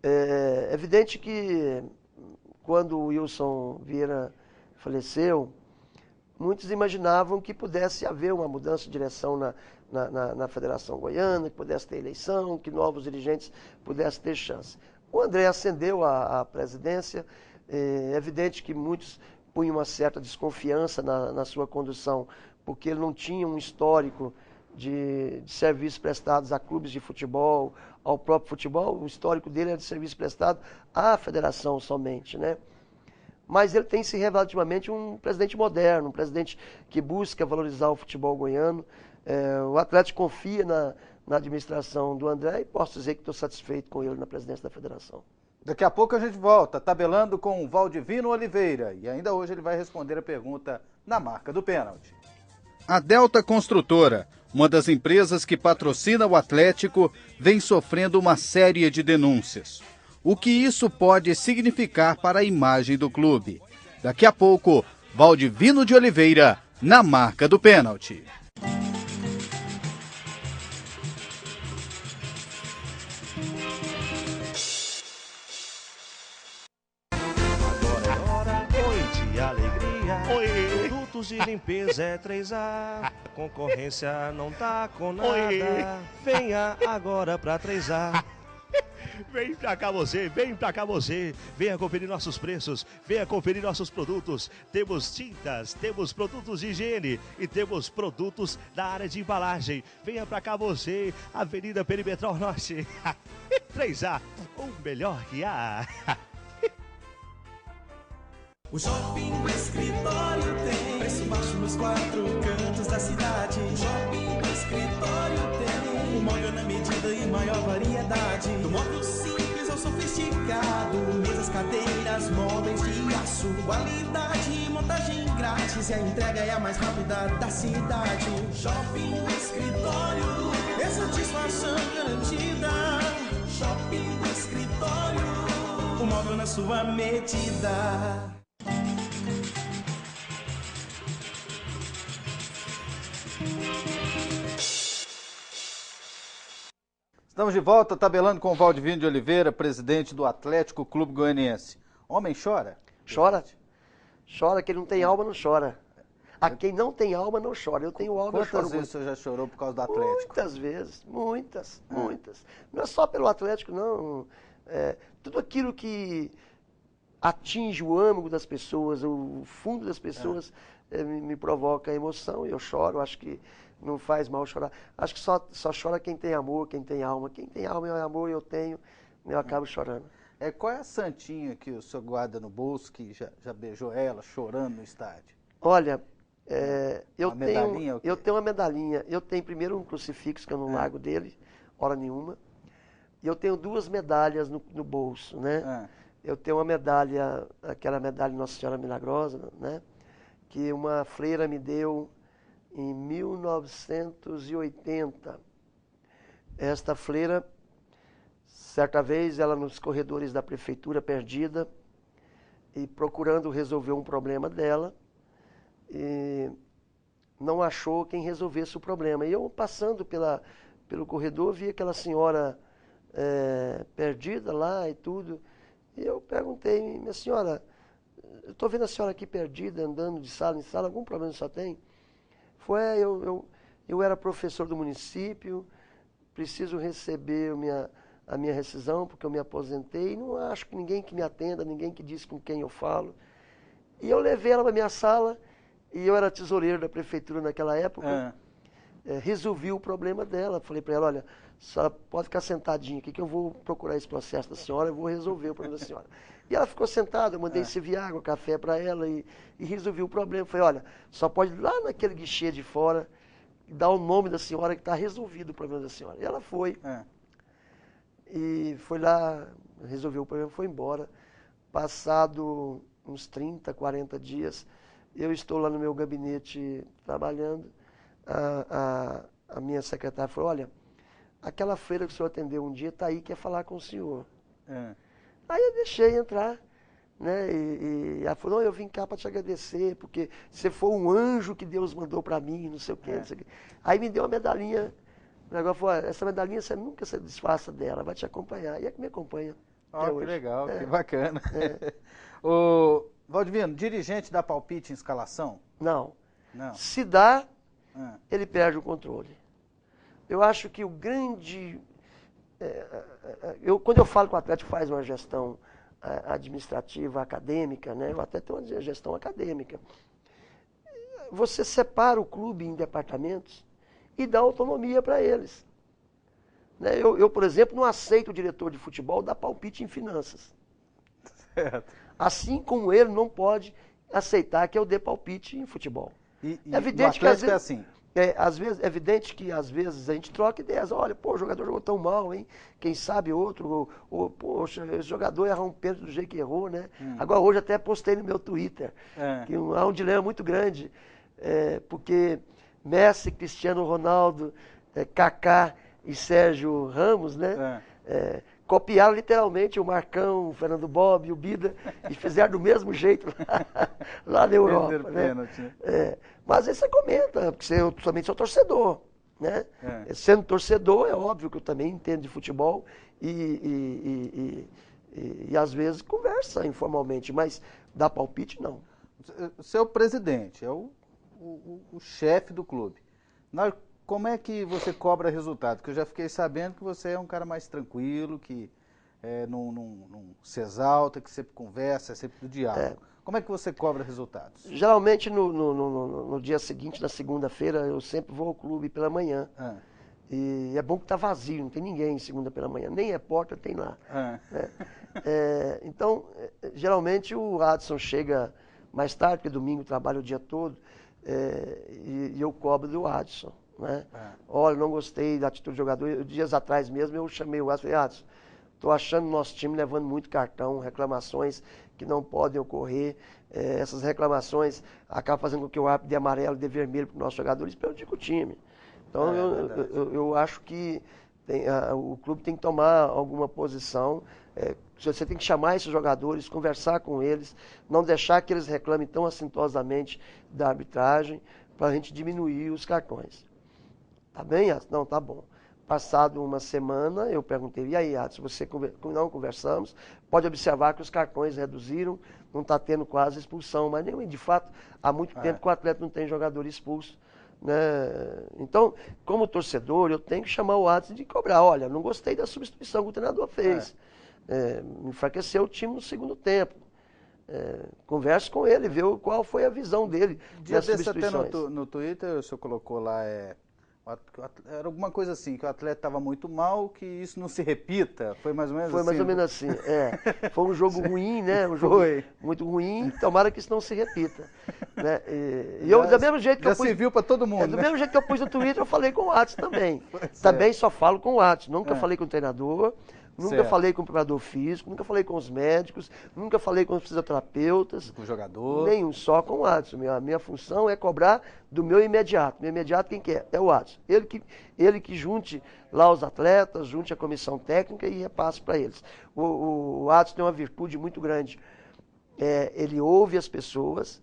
é evidente que quando o Wilson Vieira faleceu, muitos imaginavam que pudesse haver uma mudança de direção na Federação Goiana, que pudesse ter eleição, que novos dirigentes pudessem ter chance. O André ascendeu à presidência, é evidente que muitos punham uma certa desconfiança na sua condução, porque ele não tinha um histórico de serviços prestados a clubes de futebol, ao próprio futebol. O histórico dele era de serviço prestado à federação somente, né? Mas ele tem se revelado ultimamente um presidente moderno, um presidente que busca valorizar o futebol goiano. O Atlético confia na administração do André e posso dizer que estou satisfeito com ele na presidência da federação. Daqui a pouco a gente volta, tabelando com o Valdivino Oliveira. E ainda hoje ele vai responder a pergunta na marca do pênalti. A Delta Construtora, uma das empresas que patrocina o Atlético, vem sofrendo uma série de denúncias. O que isso pode significar para a imagem do clube? Daqui a pouco, Valdivino de Oliveira, na marca do pênalti. Produtos de limpeza é 3A, concorrência não tá com nada. Venha agora pra 3A. Vem pra cá você, vem pra cá você. Venha conferir nossos preços, venha conferir nossos produtos. Temos tintas, temos produtos de higiene e temos produtos da área de embalagem. Venha pra cá você, Avenida Perimetral Norte. 3A, o melhor que há. O Shopping do Escritório tem preço baixo nos 4 cantos da cidade. O Shopping do Escritório tem um móvel na medida e maior variedade. Do móvel simples ao sofisticado, mesas, cadeiras, móveis de aço, qualidade e montagem grátis. E a entrega é a mais rápida da cidade. Shopping do Escritório é satisfação garantida. Shopping do Escritório, o móvel na sua medida. Estamos de volta, tabelando com o Valdivino de Oliveira, presidente do Atlético Clube Goianiense. Homem chora? Chora. Chora, quem não tem alma não chora. A quem não tem alma não chora. Eu tenho alma, eu choro. Quantas vezes o senhor já chorou por causa do Atlético? Muitas vezes, muitas. Não é só pelo Atlético, não. Tudo aquilo que atinge o âmago das pessoas, o fundo das pessoas, me provoca emoção e eu choro. Acho que não faz mal chorar. Acho que só chora quem tem amor, quem tem alma. Quem tem alma e amor eu tenho, eu acabo chorando. Qual é a santinha que o senhor guarda no bolso, que já beijou ela chorando no estádio? Olha, eu tenho uma medalhinha. Eu tenho primeiro um crucifixo que eu não largo dele, hora nenhuma. E eu tenho 2 medalhas no bolso, né? Eu tenho uma medalha, aquela medalha Nossa Senhora Milagrosa, né? Que uma freira me deu em 1980. Esta freira, certa vez, ela nos corredores da prefeitura, perdida, e procurando resolver um problema dela, e não achou quem resolvesse o problema. E eu, passando pelo corredor, vi aquela senhora perdida lá e tudo, e eu perguntei: minha senhora, eu estou vendo a senhora aqui perdida, andando de sala em sala, algum problema só tem? Eu era professor do município, preciso receber a minha rescisão, porque eu me aposentei, e não acho que ninguém que me atenda, ninguém que diz com quem eu falo. E eu levei ela para minha sala, e eu era tesoureiro da prefeitura naquela época, resolvi o problema dela. Falei para ela: olha, a senhora pode ficar sentadinha aqui, que eu vou procurar esse processo da senhora, eu vou resolver o problema da senhora. E ela ficou sentada, eu mandei servir água, café para ela e resolvi o problema. Falei: olha, só pode ir lá naquele guichê de fora e dar o nome da senhora que está resolvido o problema da senhora. E ela foi. E foi lá, resolveu o problema, foi embora. Passado uns 30, 40 dias, eu estou lá no meu gabinete trabalhando. A minha secretária falou: olha, aquela feira que o senhor atendeu um dia está aí, quer falar com o senhor. Aí eu deixei entrar, né? E ela falou: não, eu vim cá para te agradecer, porque você foi um anjo que Deus mandou para mim, não sei o quê, não sei o quê. Aí me deu uma medalhinha. O negócio falou: essa medalhinha você nunca se desfaça dela, vai te acompanhar. E é que me acompanha. Que legal, que bacana. O Valdivino, dirigente dá palpite em escalação? Não. Se dá, ele perde o controle. Eu acho que o grande... quando eu falo que o Atlético faz uma gestão administrativa, acadêmica, né? Eu até tenho uma gestão acadêmica. Você separa o clube em departamentos e dá autonomia para eles. Né? Eu, por exemplo, não aceito o diretor de futebol dar palpite em finanças. Certo. Assim como ele não pode aceitar que eu dê palpite em futebol. É evidente que às vezes... é assim. É evidente que às vezes a gente troca ideias. Olha, pô, o jogador jogou tão mal, hein? Quem sabe outro, poxa, esse jogador errar um pênalti do jeito que errou, né? Agora hoje até postei no meu Twitter que há um dilema muito grande, porque Messi, Cristiano Ronaldo, Kaká e Sérgio Ramos, né? Copiaram literalmente o Marcão, o Fernando Bob, o Bida, e fizeram do mesmo jeito lá na Europa. Né? Mas aí você comenta, porque eu também sou torcedor. Né? Sendo torcedor, é óbvio que eu também entendo de futebol e às vezes conversa informalmente, mas dar palpite, não. O seu presidente é o o chefe do clube. Como é que você cobra resultado? Porque eu já fiquei sabendo que você é um cara mais tranquilo, que não se exalta, que sempre conversa, é sempre do diálogo. Como é que você cobra resultados? Geralmente no dia seguinte, na segunda-feira, eu sempre vou ao clube pela manhã. E é bom que tá vazio, não tem ninguém segunda pela manhã, nem repórter tem lá. Né? Então, geralmente o Adson chega mais tarde, porque domingo trabalha o dia todo, e eu cobro do Adson. Né? Olha, não gostei da atitude do jogador. Dias atrás mesmo eu chamei o Adson e falei, Adson, estou achando o nosso time levando muito cartão, reclamações que não podem ocorrer. Essas reclamações acabam fazendo com que o árbitro dê amarelo, dê vermelho para os nossos jogadores, prejudica o time. Então eu acho que o clube tem que tomar alguma posição. Você tem que chamar esses jogadores, conversar com eles, não deixar que eles reclamem tão assintosamente da arbitragem, para a gente diminuir os cartões. Tá bem, Adson? Não, tá bom. Passado uma semana, eu perguntei, e aí, Adson, não conversamos, pode observar que os cartões reduziram, não está tendo quase expulsão, mas de fato, há muito tempo que o atleta não tem jogador expulso. Né? Então, como torcedor, eu tenho que chamar o Adson de cobrar. Olha, não gostei da substituição que o treinador fez. Enfraqueceu o time no segundo tempo. Converse com ele, vê qual foi a visão dele das substituições. Até no Twitter, o senhor colocou lá, era alguma coisa assim, que o atleta estava muito mal, que isso não se repita. Foi mais ou menos assim? Foi mais ou menos assim, Foi um jogo ruim, né? Um jogo muito ruim, tomara que isso não se repita. Né? Do mesmo jeito que eu pus, se viu para todo mundo. Do mesmo jeito que eu pus no Twitter, eu falei com o Adson também. Também só falo com o Adson, nunca falei com o treinador. Nunca falei com o preparador físico, nunca falei com os médicos, nunca falei com os fisioterapeutas. Com o jogador. Nenhum, só com o Adson. A minha função é cobrar do meu imediato. Meu imediato quem que é? É o Adson. Ele que junte lá os atletas, junte a comissão técnica e repasse para eles. O Adson tem uma virtude muito grande. Ele ouve as pessoas,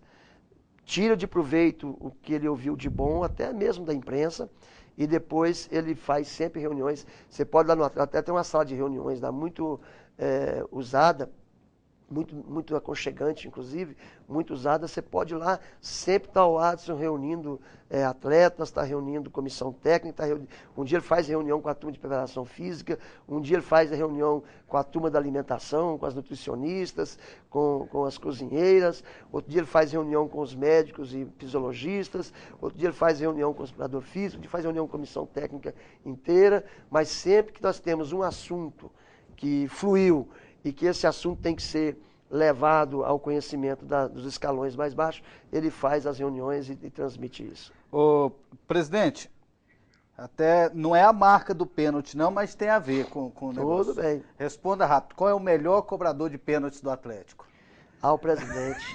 tira de proveito o que ele ouviu de bom, até mesmo da imprensa. E depois ele faz sempre reuniões. Você pode ir lá no Atlético, até tem uma sala de reuniões lá muito usada, muito aconchegante, inclusive, muito usada. Você pode ir lá, sempre está o Adson reunindo atletas, está reunindo comissão técnica, um dia ele faz reunião com a turma de preparação física, um dia ele faz a reunião com a turma da alimentação, com as nutricionistas, com as cozinheiras, outro dia ele faz reunião com os médicos e fisiologistas, outro dia ele faz reunião com o preparador físico, outro dia faz reunião com a comissão técnica inteira, mas sempre que nós temos um assunto que fluiu e que esse assunto tem que ser levado ao conhecimento dos escalões mais baixos, ele faz as reuniões e transmite isso. Ô, presidente, até não é a marca do pênalti não, mas tem a ver com o negócio. Tudo bem. Responda rápido, qual é o melhor cobrador de pênaltis do Atlético? Ao presidente.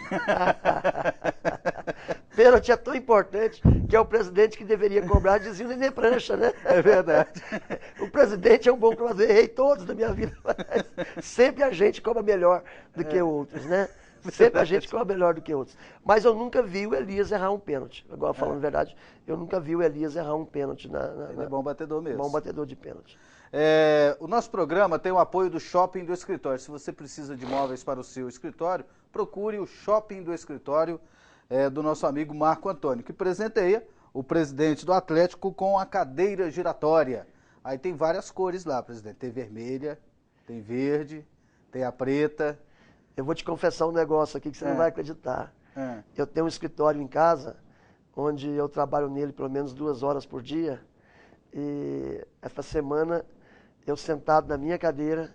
Pênalti é tão importante que é o presidente que deveria cobrar, dizia o Nenê Prancha, né? É verdade. O presidente é um bom cobrador, errei todos na minha vida, mas sempre a gente cobra melhor do que outros, né? Sempre a gente cobra melhor do que outros. Mas eu nunca vi o Elias errar um pênalti. Agora, falando a verdade, eu nunca vi o Elias errar um pênalti. Ele é bom batedor mesmo. Bom batedor de pênalti. O nosso programa tem o apoio do Shopping do Escritório. Se você precisa de móveis para o seu escritório, procure o Shopping do Escritório do nosso amigo Marco Antônio, que presenteia o presidente do Atlético com a cadeira giratória. Aí tem várias cores lá, presidente. Tem vermelha, tem verde, tem a preta. Eu vou te confessar um negócio aqui que você não vai acreditar. Eu tenho um escritório em casa, onde eu trabalho nele pelo menos 2 horas por dia. E essa semana, eu sentado na minha cadeira,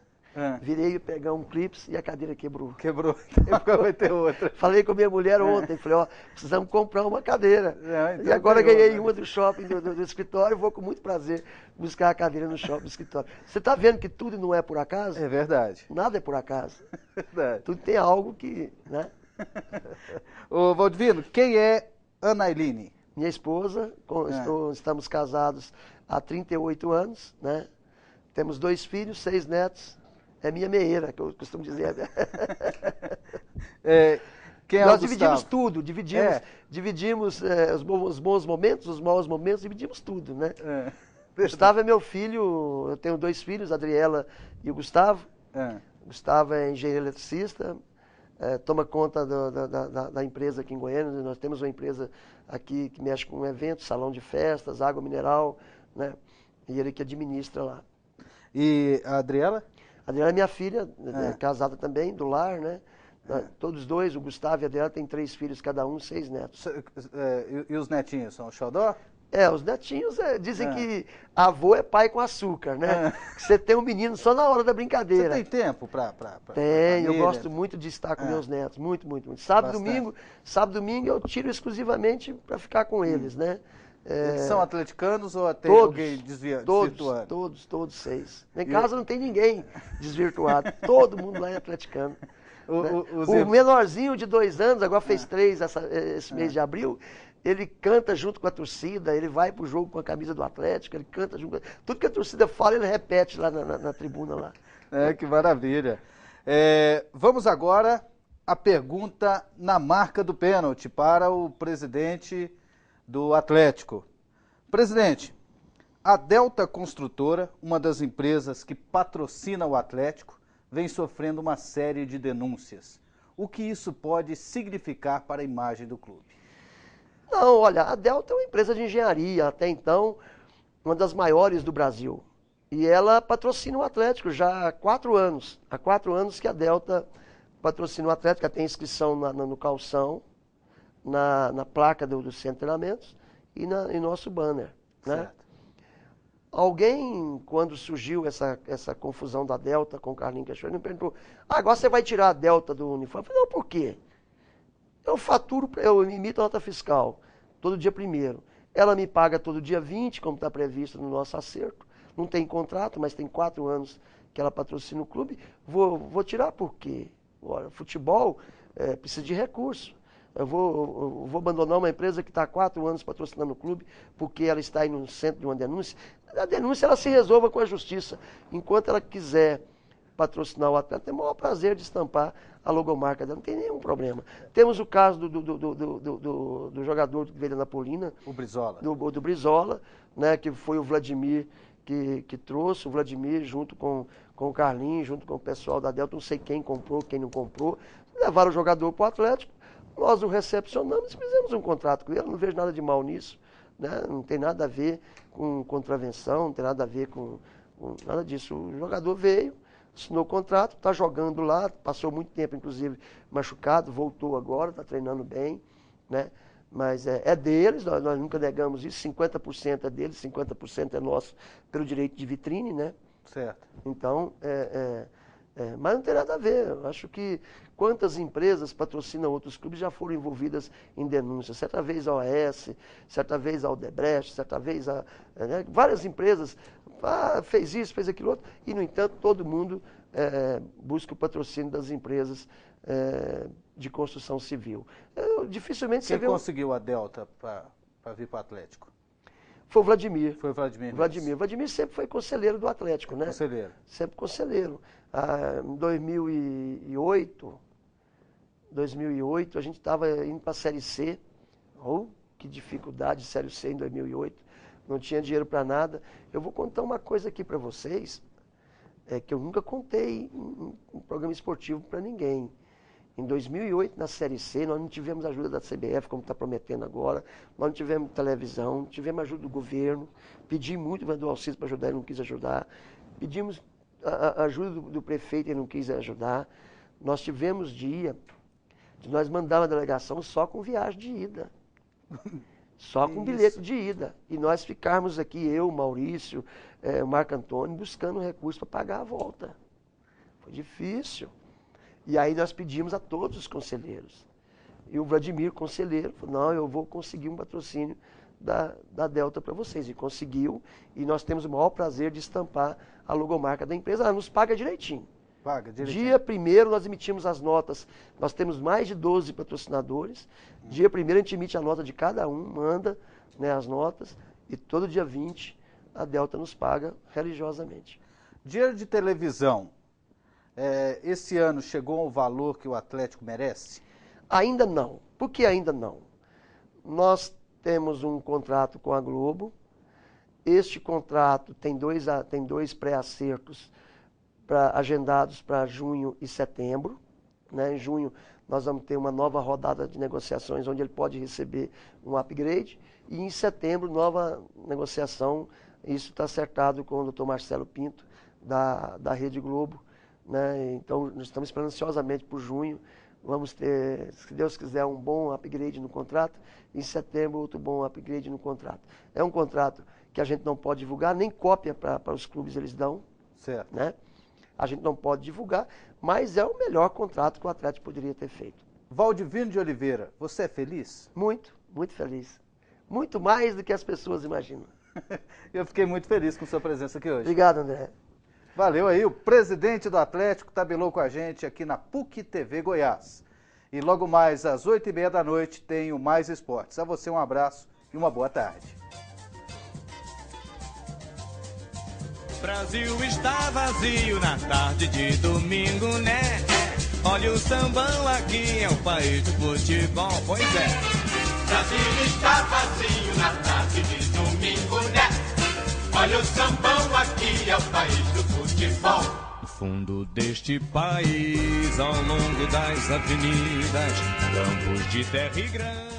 virei pegar um clips e a cadeira quebrou. Quebrou, vai ter outra. Falei com a minha mulher ontem, falei, precisamos comprar uma cadeira. Então e agora ganhei uma do shopping, do escritório, vou com muito prazer buscar a cadeira no shopping do escritório. Você está vendo que tudo não é por acaso? É verdade. Nada é por acaso. Verdade. Tudo tem algo que, né? Ô, Valdivino, quem é Anailine? Minha esposa, estamos casados há 38 anos, né? Temos 2 filhos, 6 netos. É minha meieira, que eu costumo dizer. Nós dividimos tudo, dividimos os bons momentos, os maus momentos, dividimos tudo, né? Gustavo é meu filho, eu tenho 2 filhos, a Adriela e o Gustavo. O Gustavo é engenheiro eletricista, toma conta da empresa aqui em Goiânia. Nós temos uma empresa aqui que mexe com eventos, salão de festas, água mineral, né? E ele que administra lá. E a Adriela? A Adriela é minha filha, casada também, do lar, né? Todos dois, o Gustavo e a Adriela, têm 3 filhos cada um, 6 netos. E os netinhos, são o xodó? Os netinhos dizem que avô é pai com açúcar, né? Que você tem um menino só na hora da brincadeira. Você tem tempo pra Tenho, eu gosto muito de estar com meus netos, muito, muito, muito. Sábado e domingo eu tiro exclusivamente para ficar com eles, né? Eles são atleticanos ou até alguém desvirtuado? Todos 6. Em casa não tem ninguém desvirtuado, todo mundo lá é atleticano. O menorzinho de 2 anos, agora fez 3 esse mês de abril, ele canta junto com a torcida, ele vai pro jogo com a camisa do Atlético, ele canta junto. Tudo que a torcida fala, ele repete lá na tribuna lá. Que maravilha. Vamos agora à pergunta na marca do pênalti para o presidente do Atlético. Presidente, a Delta Construtora, uma das empresas que patrocina o Atlético, vem sofrendo uma série de denúncias. O que isso pode significar para a imagem do clube? Não, olha, a Delta é uma empresa de engenharia, até então uma das maiores do Brasil. E ela patrocina o Atlético já há 4 anos. Há 4 anos que a Delta patrocina o Atlético, ela tem inscrição no calção, na placa do centro de treinamentos e em nosso banner, né? Certo. Alguém, quando surgiu essa confusão da Delta com o Carlinhos Cachoeira, me perguntou, agora você vai tirar a Delta do uniforme? Eu falei, não, por quê? Eu emito a nota fiscal todo dia 1º. Ela me paga todo dia 20, como está previsto no nosso acerto. Não tem contrato, mas tem 4 anos que ela patrocina o clube. Vou tirar por quê? Olha, futebol precisa de recurso. Eu vou abandonar uma empresa que está há 4 anos patrocinando o clube porque ela está aí no centro de uma denúncia. A denúncia ela se resolva com a justiça. Enquanto ela quiser patrocinar o atleta, tem o maior prazer de estampar a logomarca dela, não tem nenhum problema. Temos o caso do jogador que veio da Napolina. O Brizola. Do Brizola, né, que foi o Vladimir que trouxe, o Vladimir junto com o Carlinhos, junto com o pessoal da Delta, não sei quem comprou, quem não comprou, levaram o jogador para o Atlético, nós o recepcionamos e fizemos um contrato com ele, não vejo nada de mal nisso, né, não tem nada a ver com contravenção, não tem nada a ver com nada disso. O jogador veio, assinou o contrato, está jogando lá, passou muito tempo, inclusive, machucado, voltou agora, está treinando bem, né? Mas é deles, nós nunca negamos isso, 50% é deles, 50% é nosso pelo direito de vitrine, né? Certo. Então, mas não tem nada a ver. Eu acho que quantas empresas patrocinam outros clubes já foram envolvidas em denúncias. Certa vez a OAS, certa vez a Odebrecht, certa vez várias empresas fez isso, fez aquilo outro, e no entanto todo mundo busca o patrocínio das empresas de construção civil. Dificilmente você vê. Quem conseguiu a Delta para vir para o Atlético? Foi o Vladimir. Foi o Vladimir. Vladimir sempre foi conselheiro do Atlético, né? Conselheiro. Sempre conselheiro. Em 2008, a gente estava indo para a Série C. Que dificuldade, Série C em 2008. Não tinha dinheiro para nada. Eu vou contar uma coisa aqui para vocês, que eu nunca contei em um programa esportivo para ninguém. Em 2008, na Série C, nós não tivemos ajuda da CBF, como está prometendo agora. Nós não tivemos televisão, não tivemos ajuda do governo. Pedi muito do Alcides para ajudar, ele não quis ajudar. Pedimos a ajuda do prefeito, ele não quis ajudar. Nós tivemos dia de nós mandar uma delegação só com viagem de ida. Só com bilhete de ida. E nós ficarmos aqui, eu, Maurício, o Marco Antônio, buscando recursos para pagar a volta. Foi difícil. E aí nós pedimos a todos os conselheiros. E o Vladimir, conselheiro, falou, não, eu vou conseguir um patrocínio da Delta para vocês. E conseguiu, e nós temos o maior prazer de estampar a logomarca da empresa. Ela nos paga direitinho. Paga direitinho. Dia 1º nós emitimos as notas, nós temos mais de 12 patrocinadores. Dia 1º a gente emite a nota de cada um, manda, né, as notas, e todo dia 20 a Delta nos paga religiosamente. Dinheiro de televisão. Esse ano chegou ao valor que o Atlético merece? Ainda não. Por que ainda não? Nós temos um contrato com a Globo. Este contrato tem dois pré-acertos agendados para junho e setembro, né? Em junho nós vamos ter uma nova rodada de negociações onde ele pode receber um upgrade. E em setembro, nova negociação. Isso está acertado com o Dr. Marcelo Pinto, da Rede Globo, né? Então, nós estamos esperando ansiosamente por junho. Vamos ter, se Deus quiser, um bom upgrade no contrato. Em setembro, outro bom upgrade no contrato. É um contrato que a gente não pode divulgar, nem cópia para os clubes eles dão. Certo. Né? A gente não pode divulgar, mas é o melhor contrato que o Atlético poderia ter feito. Valdivino de Oliveira, você é feliz? Muito, muito feliz. Muito mais do que as pessoas imaginam. Eu fiquei muito feliz com sua presença aqui hoje. Obrigado, André. Valeu aí, o presidente do Atlético tabelou com a gente aqui na PUC TV Goiás. E logo mais às 8h30 da noite tem o Mais Esportes. A você um abraço e uma boa tarde. O Brasil está vazio na tarde de domingo, né? Olha o sambão aqui, é o país do futebol, pois é. O Brasil está vazio na tarde de domingo, né? Olha o sambão aqui, é o país do futebol. No fundo deste país, ao longo das avenidas, campos de terra e grande.